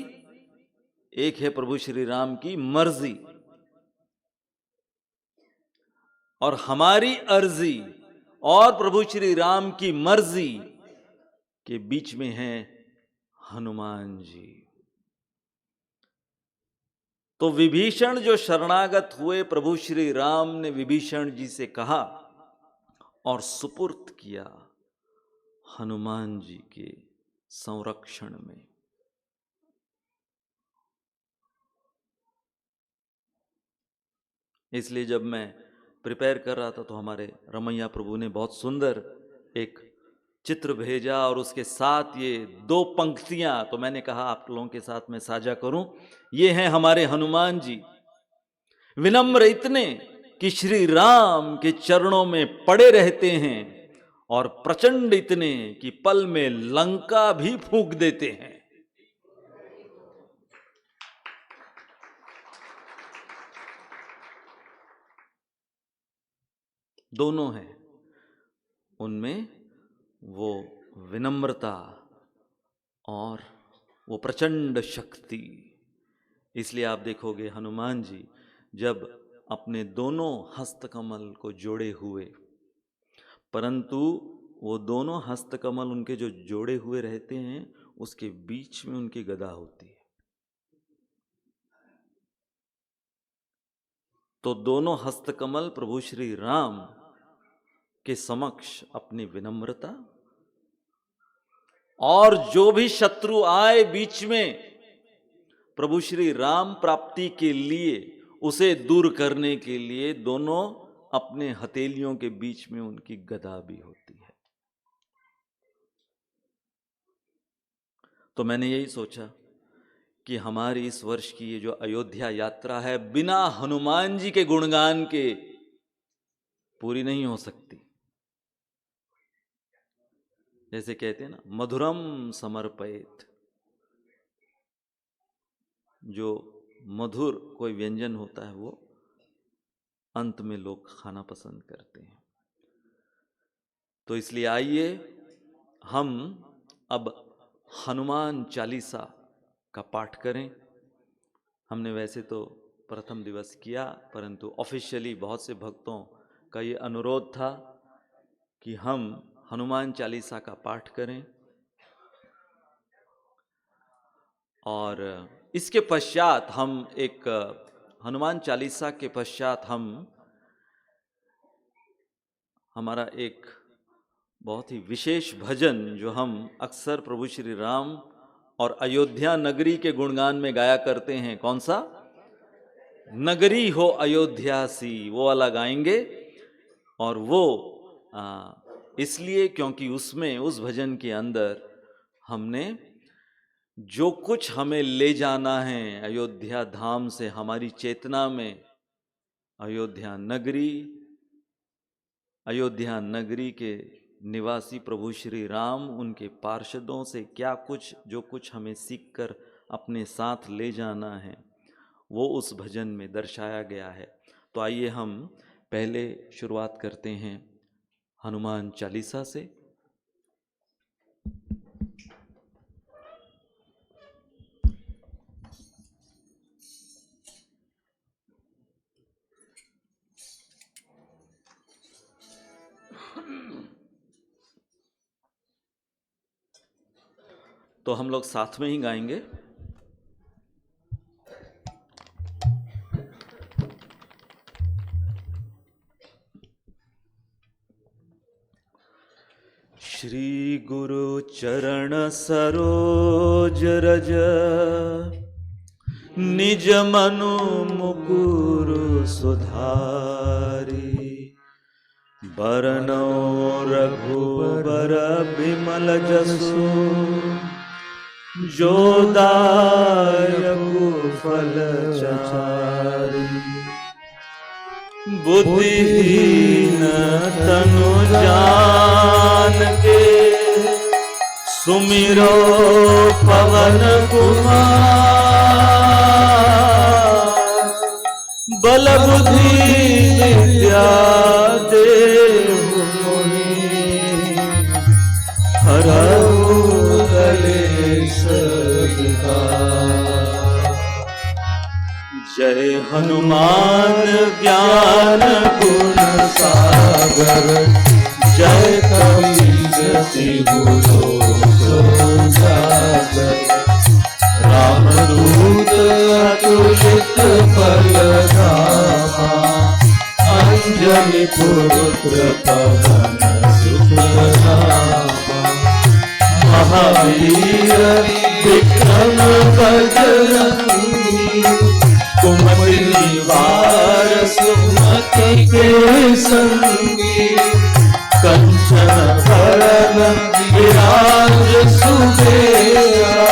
एक है प्रभु श्री राम की मर्जी। और हमारी अर्जी और प्रभु श्री राम की मर्जी के बीच में है हनुमान जी। तो विभीषण जो शरणागत हुए, प्रभु श्री राम ने विभीषण जी से कहा और सुपुर्द किया हनुमान जी के संरक्षण में। इसलिए जब मैं प्रिपेयर कर रहा था तो हमारे रमैया प्रभु ने बहुत सुंदर एक चित्र भेजा और उसके साथ ये 2 पंक्तियां, तो मैंने कहा आप लोगों के साथ मैं साझा करूं। ये हैं हमारे हनुमान जी, विनम्र इतने कि श्री राम के चरणों में पड़े रहते हैं, और प्रचंड इतने कि पल में लंका भी फूंक देते हैं। दोनों हैं उनमें, वो विनम्रता और वो प्रचंड शक्ति। इसलिए आप देखोगे हनुमान जी जब अपने दोनों हस्तकमल को जोड़े हुए, परंतु वो दोनों हस्तकमल उनके जो जोड़े हुए रहते हैं, उसके बीच में उनकी गदा होती है। तो दोनों हस्तकमल प्रभु श्री राम के समक्ष अपनी विनम्रता, और जो भी शत्रु आए बीच में प्रभु श्री राम प्राप्ति के लिए, उसे दूर करने के लिए, दोनों अपने हथेलियों के बीच में उनकी गदा भी होती है। तो मैंने यही सोचा कि हमारी इस वर्ष की ये जो अयोध्या यात्रा है, बिना हनुमान जी के गुणगान के पूरी नहीं हो सकती। जैसे कहते हैं ना, मधुरम समर्पयेत, जो मधुर कोई व्यंजन होता है वो अंत में लोग खाना पसंद करते हैं। तो इसलिए आइए हम अब हनुमान चालीसा का पाठ करें। हमने वैसे तो प्रथम दिवस किया, परंतु ऑफिशियली बहुत से भक्तों का ये अनुरोध था कि हम हनुमान चालीसा का पाठ करें। और इसके पश्चात हम एक हनुमान चालीसा के पश्चात हमारा एक बहुत ही विशेष भजन जो हम अक्सर प्रभु श्री राम और अयोध्या नगरी के गुणगान में गाया करते हैं, कौन सा? नगरी हो अयोध्या सी, वो वाला गाएंगे। और वो इसलिए क्योंकि उसमें, उस भजन के अंदर हमने जो कुछ हमें ले जाना है अयोध्या धाम से हमारी चेतना में, अयोध्या नगरी के निवासी प्रभु श्री राम, उनके पार्षदों से क्या कुछ, जो कुछ हमें सीखकर अपने साथ ले जाना है, वो उस भजन में दर्शाया गया है। तो आइए हम पहले शुरुआत करते हैं हनुमान चालीसा से। तो हम लोग साथ में ही गाएंगे। श्री गुरु चरण सरोज रज, निज मनु मुकुरु सुधारी, बरनौ रघुबर बिमल जसु, जो दायकु फल चारि, बुद्धिहीन तनु जान के, सुमिरो पवन कुमार, बल बुद्धि विद्या देहु मोहि, हरहु कलेश विकार। जय हनुमान ज्ञान गुण सागर, जय कबीर तिहु लोक उजागर, रामदूत अतुलित बल धामा, अंजनी पुत्र पवन सुत नामा, महावीर विक्रम बजरंगी, कुमति निवार सुमति के संगी, कंचन वरण विराज सुबेरा,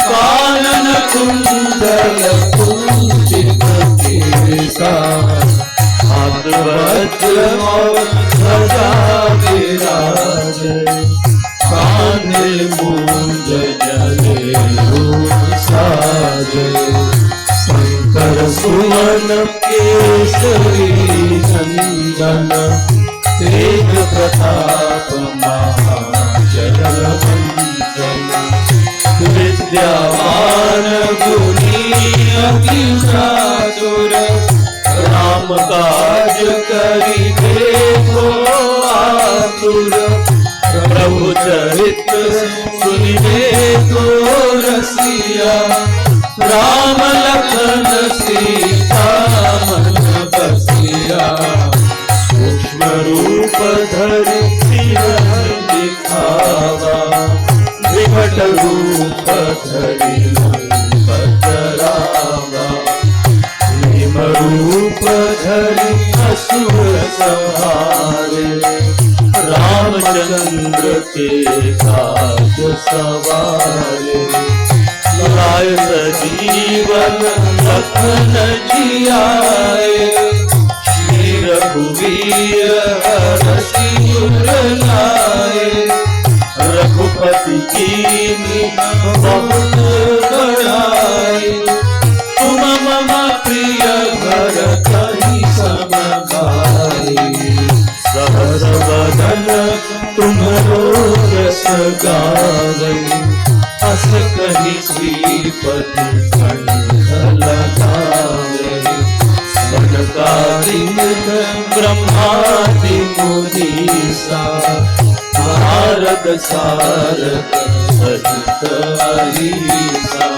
कानन कुंडल कुंचित केसा, हाथ वज्र ध्वजा विराजे, कांधे मूंज जनेऊ साजे, शंकर सुमन केसरी नंदन, तेज प्रताप महाजगवंदन, विद्यावान गुणी अति चातुर, राम काज करिबे को आतुर, प्रभु चरित्र सुनिबे को रसिया, राम लखन सीता मन बसिया, सूक्ष्म रूप धरि सिरहि दिखावा, विकट रूप धरि लंक जरावा, भीम रूप धरि असुर संहारे, रामचंद्र के काज सवारे, लाए सजीवन लखन जियाए, श्री रघुवीर हरषि उर लाए, रघुपति कीन्ही बहुत बड़ाई, तुम मम प्रिय भरतहि सम भाई, सहस वदन तुम्हरो रस गावै, अस कहि श्रीपति कंठ लगावै, सनकादिक ब्रह्मादि मुनीसा नारद सारद सहित अहिसा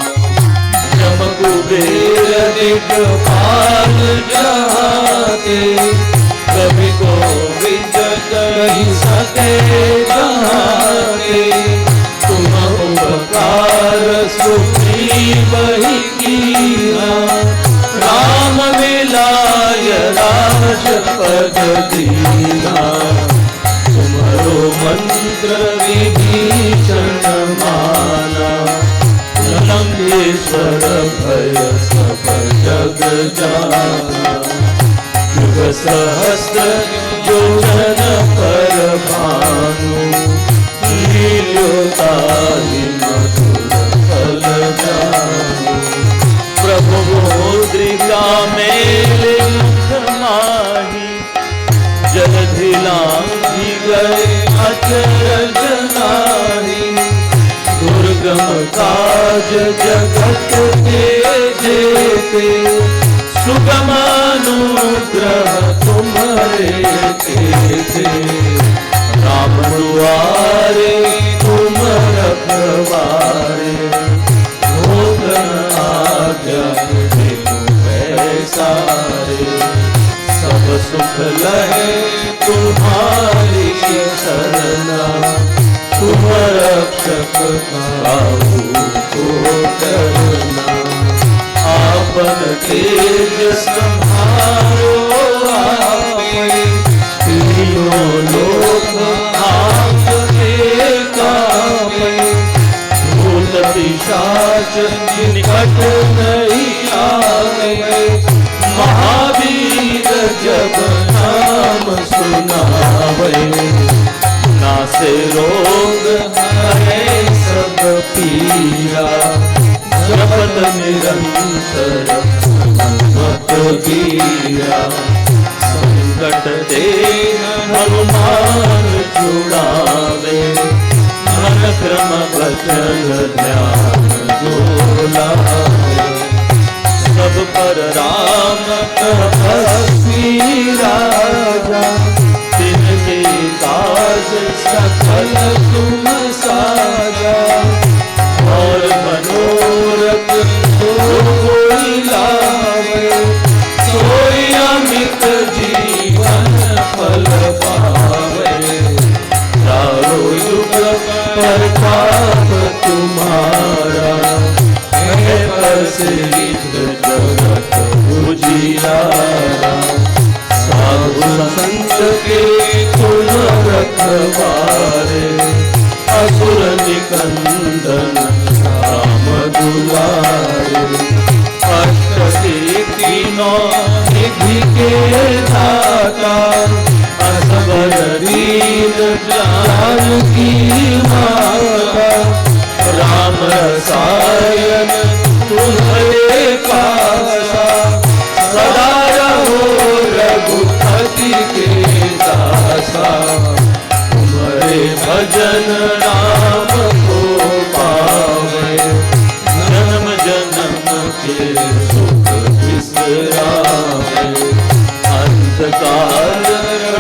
जम कुबेर दिग्पाल जाते कवि गोविंद कहि सके कहाते तुम उपकार सुग्रीव ही कीना राम मिलाय राजपद दीना तुम्हारो मंत्र विभीषण माना लंकेश्वर भय सब जग जाना युग सहस्त्र योजन पर भानु लील्योताहि मधुर फल जानु प्रभु मुद्रिका मेले मुख माही जलधि लांघि गए अचरज नाही दुर्गम काज जगत के जेते सुगम अनुग्रह तुम्हारे तेते राम दुआरे तुम रखवारे भोगन आज्ञा पैसारे सब सुख लहे तुम्हारी शरणा तुम रक्षक काहू को डरना आपन तेज संहारो आपे तीनों लोक आपके कापे भूत पिशाच निकट नहीं आवे महावीर जब नाम सुनावे नासे रोग हरे सब पीरा जपत निरंतर मत वीरा संकट ते हनुमान छुड़ावे मन क्रम वचन ध्यान जो लावे सब पर राम तपस्वी राजा तिनके काज सकल तुम साजा और मनोरथ जो कोई लावे सोई अमित जीवन फल पावे चारों युग प्रताप तुम्हारा है प्रसिद्ध जगत उजियारा साधु संत के तुम रखवारे असुर निकंदन राम दुलारे अष्ट सिद्धि नौ निधि के दाता असबर दीन जानकी माता राम रसायन तुम्हारे पासा सदा रहो रघुपति के दासा तुम्हारे भजन राम को पावे जन्म जन्म के सुख बिसरावे अंतकाल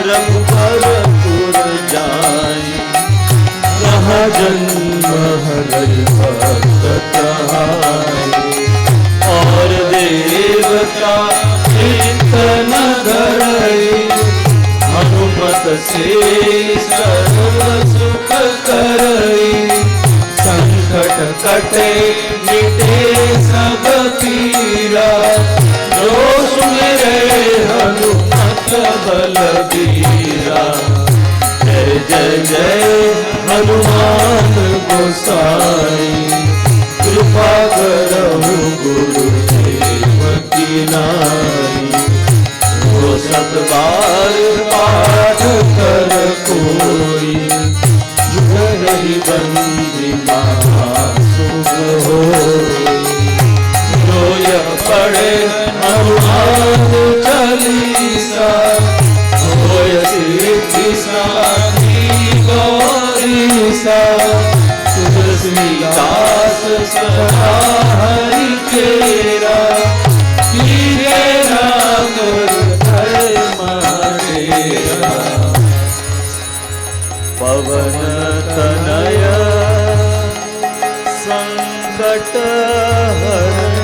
रघुपरपुर जाई जहाँ जन्म हरि भक्त कहाई और देवता कीर्तन धरई हनुमत से सर्व सुख करई संकट कटे मिटे सब पीरा जो सुमिरे हनुमत बलबीरा जय जय जय हनुमान गोसाई कृपा करहु गुरुदेव की नाई वो सत बार पाठ कर कोई जुगहि बंदी महासुख होई जो यह पढ़े हनुमान चालीसा होय सिद्धि साधी गौरीसा तुलसीदास सदा हरि तेरा कीरे राम संकट हरण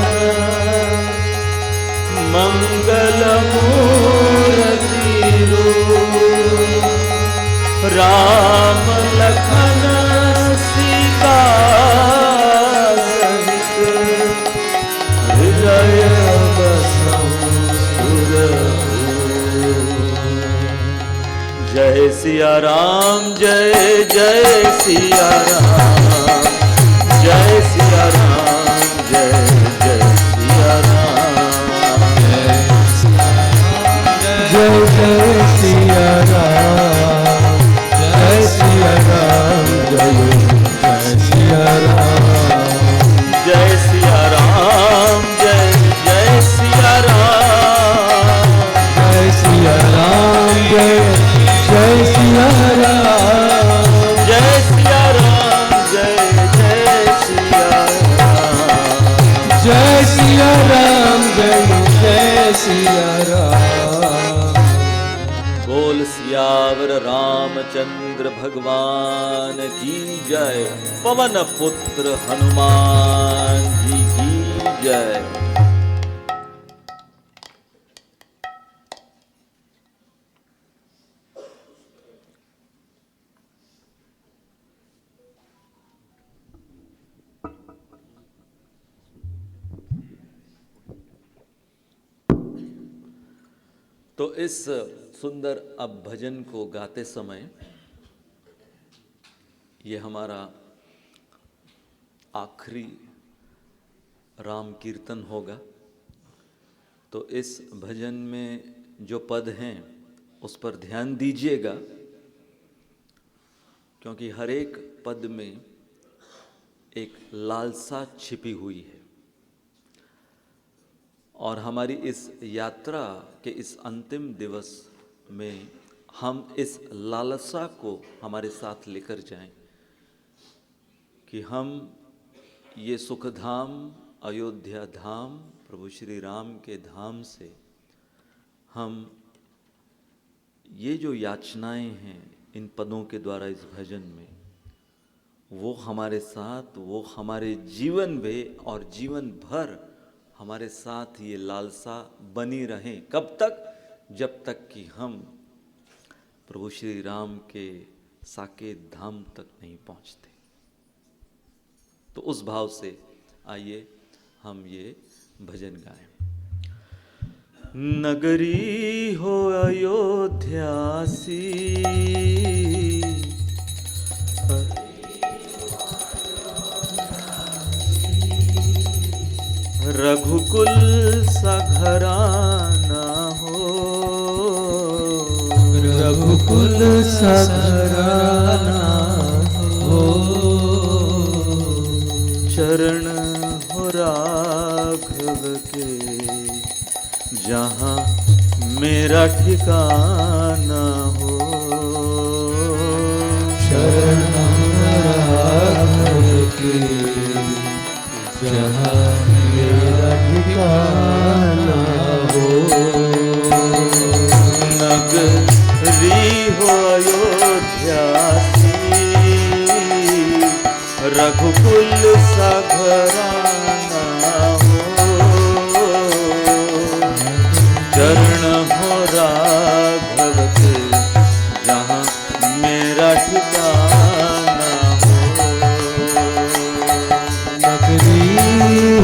मंगल मूर्ति रूप राम लखन सीता सहित हृदय बसहु सुरभूप। जय सिया राम जय जय सिया राम जय सिया राम जय जय सिया राम जय जय सिया राम जय सिया राम जय जय सिया राम जय सिया राम जय जय सिया राम जय सिया राम जय जय सिया राम जय सिया राम जय जय सिया राम जय सिया राम जय जय सिया राम। बोल सियावर रामचंद्र भगवान की जय। पवन पुत्र हनुमान जी की जय। तो इस सुंदर अब भजन को गाते समय ये हमारा आखिरी राम कीर्तन होगा। तो इस भजन में जो पद हैं उस पर ध्यान दीजिएगा, क्योंकि हर एक पद में एक लालसा छिपी हुई है और हमारी इस यात्रा के इस अंतिम दिवस में हम इस लालसा को हमारे साथ लेकर जाएं कि हम ये सुखधाम अयोध्या धाम प्रभु श्री राम के धाम से हम ये जो याचनाएं हैं इन पदों के द्वारा इस भजन में, वो हमारे साथ, वो हमारे जीवन में और जीवन भर हमारे साथ ये लालसा बनी रहें। कब तक? जब तक कि हम प्रभु श्री राम के साकेत धाम तक नहीं पहुंचते। तो उस भाव से आइए हम ये भजन गाएं। नगरी हो अयोध्यासी रघुकुल सा घराना हो, रघुकुल सा घराना हो, चरण हो राघव के जहाँ मेरा ठिकाना हो, चरण राघव के जहाँ मेरा ठिकाना हो। नगरी हो अयोध्यासी रघुकुल सा घराना हो, चरण हो राघव के जहाँ मेरा ठिकाना हो। नगरी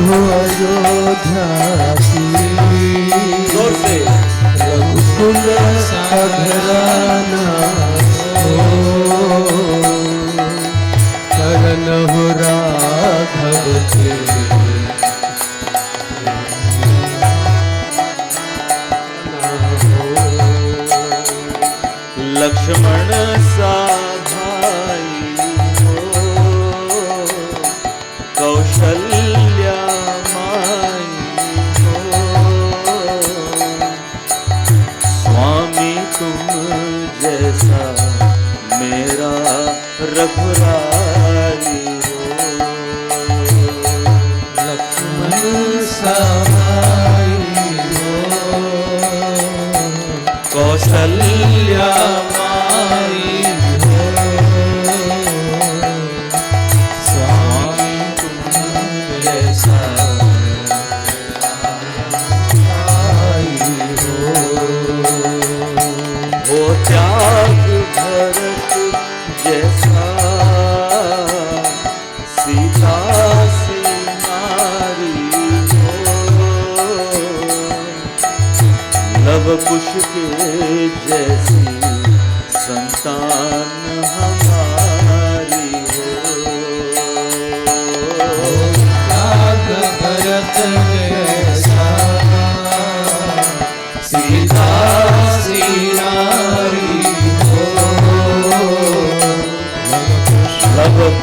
हो अयोध्यासी जोर से रघुकुल सा घराना हो, चरण हो राघव के लक्ष्मण सा भाई हो, कौशल्या माई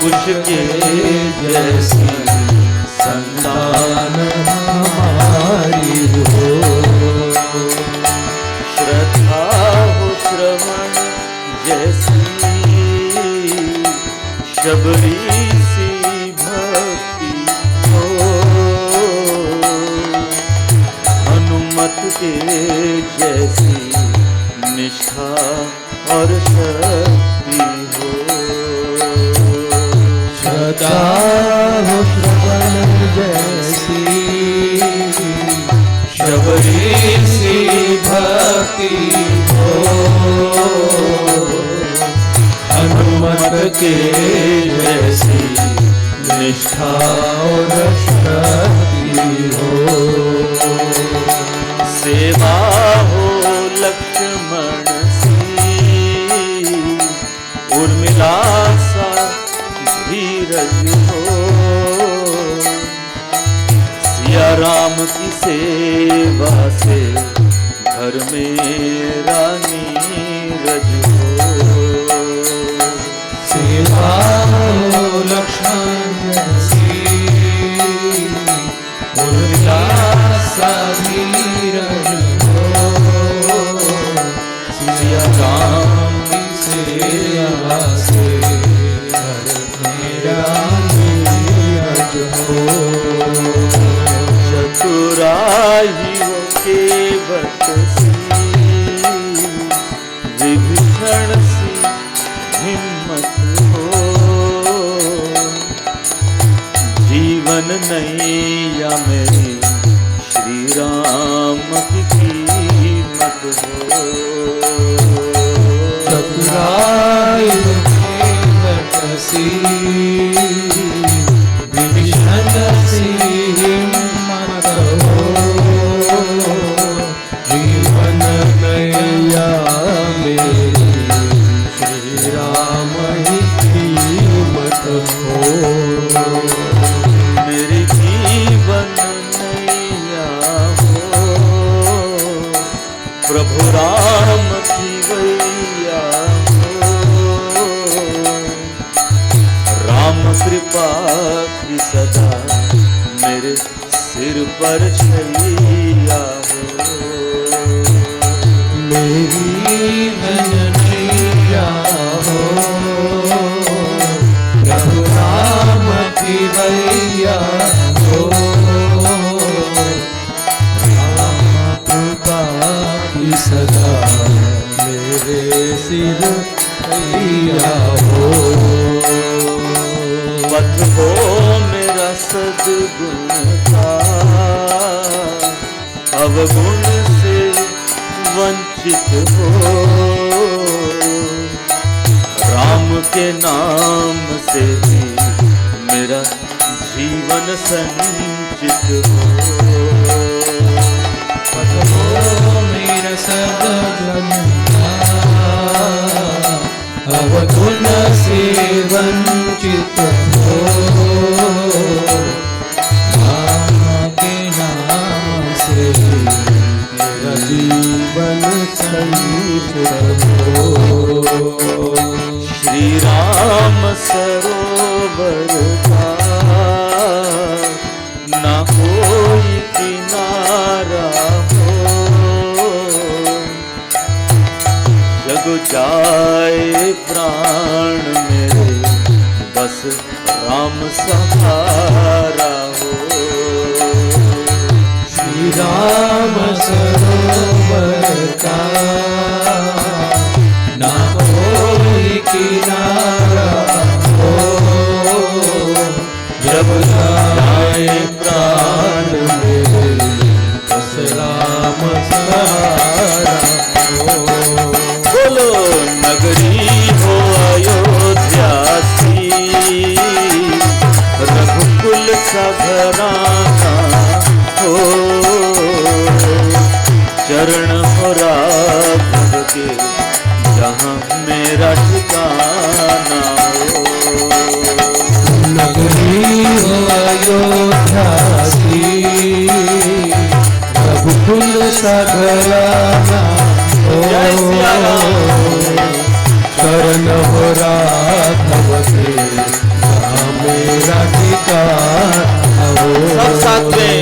उसके जैसी संतान हमारी हो। श्रद्धा हो श्रवण जैसी, शबरी सी भक्ति हो। हनुमत के जैसी निष्ठा और शक्ति हो। श्रद्धा हो श्रवण जैसी, शबरी सी भक्ति हो। हनुमत के जैसी निष्ठा और शक्ति हो। सेवा हो लक्ष्मण सी, उर्मिला सा धीरज हो। सिया राम की सेवा से घर में रानी रज हो। सेवा हो लक्ष्मण जैसी, उर्मिला सा धीरज हो। सिया राम की सेवा से घर में रानी रज हो। चतुराइयों के वट सी, विभीषण सी हिम्मत हो। जीवन नैया मेरी श्री राम की कीमत हो। चतुराइयों के वट सी, विभीषण सी हिम्मत हो। जीवन नैया मेरी श्री राम ही कीमत हो। मेरी जीवन नैया हो, प्रभु राम की वैया हो। राम कृपा की सदा मेरे सिर पर छैया हो। मेरी नैया हो, प्रभु राम की वैया हो। राम कृपा की सदा मेरे सिर हैया हो। पथ हो मेरा सद्गुण का, अवगुण से वंचित हो। राम के नाम से ही मेरा जीवन संचित हो। पथ हो मेरा सद्गुण का, अवगुण से वंचित हो। राम के नाम से मेरा जीवन संचित हो। श्री राम सरोवर का ना कोई किनारा हो। जग जाए प्राण मेरे, बस राम सहारा हो। श्री राम सरोवर का ना कोई किनारा हो। जब जाए प्राण मेरे, बस राम सहारा हो। बोलो नगरी हो अयोध्या सी, रघुकुल सा घराना हो। चरण हो राघव के जहाँ मेरा ठिकाना हो। नगरी हो अयोध्या सी, रघुकुल सा घराना हो। शरण हो राघव के ठिकाना हो। सब साथ में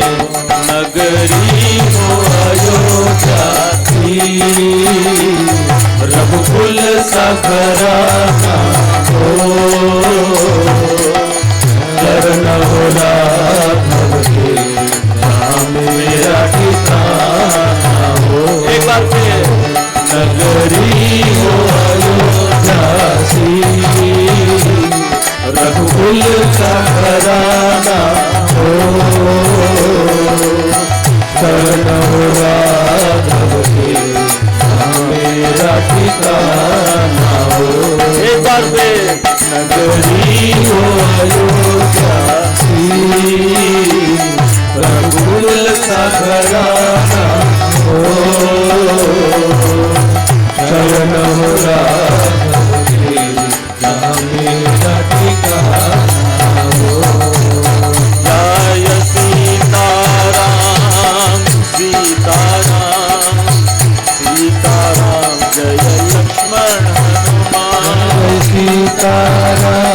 नगरी हो अयोध्या की, रघुकुल सा घराना हो। चरण हो राघव के, राम मेरा ठिकाना हो। एक बार फिर नगरी हो अयोध्या सी, रघुकुल का घराना हो। शरण हो राघव के, मेरा ठिकाना हो। एक बार फिर नगरी हो अयोध्या सी, रघुकुल का घराना हो। शरण हो राघव के, मेरा ठिकाना हो। जय सीताराम सीताराम सीताराम, जय लक्ष्मण हनुमान। जय सीताराम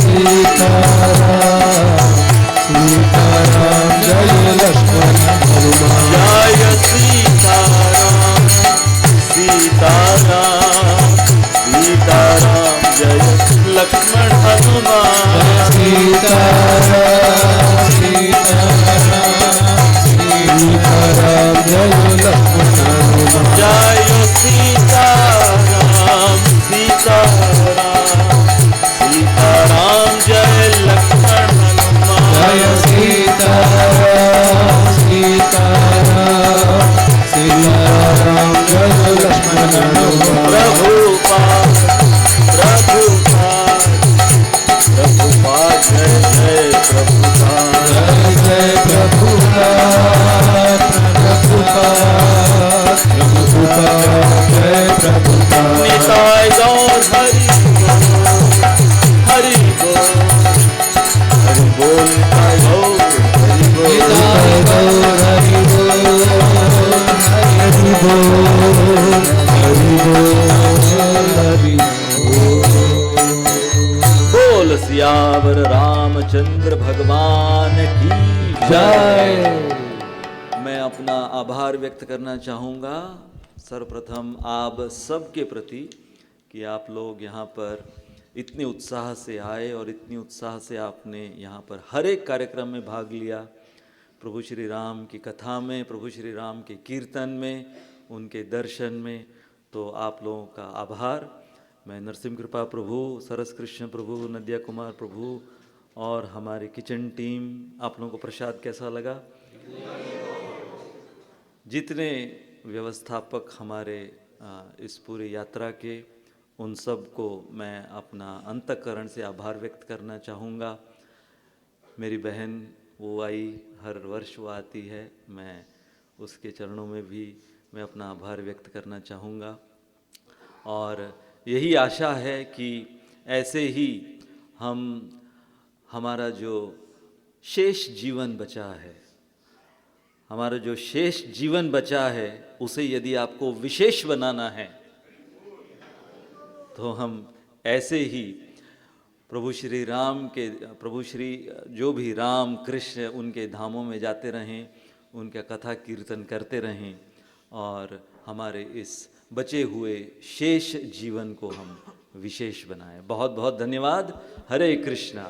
सीताराम सीताराम, जय लक्ष्मण हनुमान। जय सीताराम सीताराम सीताराम, जय लक्ष्मण हनुमान। सीताराम सीताराम सीताराम, जय लक्ष्मण हनुमान। जय सीताराम सीताराम सीताराम, जय लक्ष्मण हनुमान। जय सीताराम सीताराम सीताराम, जय लक्ष्मण हनुमान। प्रभुपाद प्रभुपाद प्रभुपाद, जय जय प्रभुपाद। जय जय प्रभुपाद प्रभुपाद प्रभुपाद, जय प्रभुपाद। निताय गौर हरि बोल हरि बोल निताय गौर हरि बोल। निताय गौर हरि बोल हरि बोल हरि बोल हरि बोल। बोल सियावर रामचंद्र भगवान की जय। मैं अपना आभार व्यक्त करना चाहूँगा सर्वप्रथम आप सबके प्रति कि आप लोग यहाँ पर इतने उत्साह से आए और इतनी उत्साह से आपने यहाँ पर हर एक कार्यक्रम में भाग लिया। प्रभु श्री राम की कथा में, प्रभु श्री राम के कीर्तन में, उनके दर्शन में, तो आप लोगों का आभार। मैं नरसिंह कृपा प्रभु, सरस कृष्ण प्रभु, नदिया कुमार प्रभु और हमारी किचन टीम, आप लोगों को प्रसाद कैसा लगा? जितने व्यवस्थापक हमारे इस पूरी यात्रा के, उन सब को मैं अपना अंतःकरण से आभार व्यक्त करना चाहूँगा। मेरी बहन वो आई, हर वर्ष वो आती है, मैं उसके चरणों में भी मैं अपना आभार व्यक्त करना चाहूँगा। और यही आशा है कि ऐसे ही हमारा जो शेष जीवन बचा है, हमारा जो शेष जीवन बचा है, उसे यदि आपको विशेष बनाना है तो हम ऐसे ही प्रभु श्री राम के, प्रभु श्री जो भी राम कृष्ण उनके धामों में जाते रहें, उनका कथा कीर्तन करते रहें और हमारे इस बचे हुए शेष जीवन को हम विशेष बनाएं। बहुत बहुत धन्यवाद। हरे कृष्णा।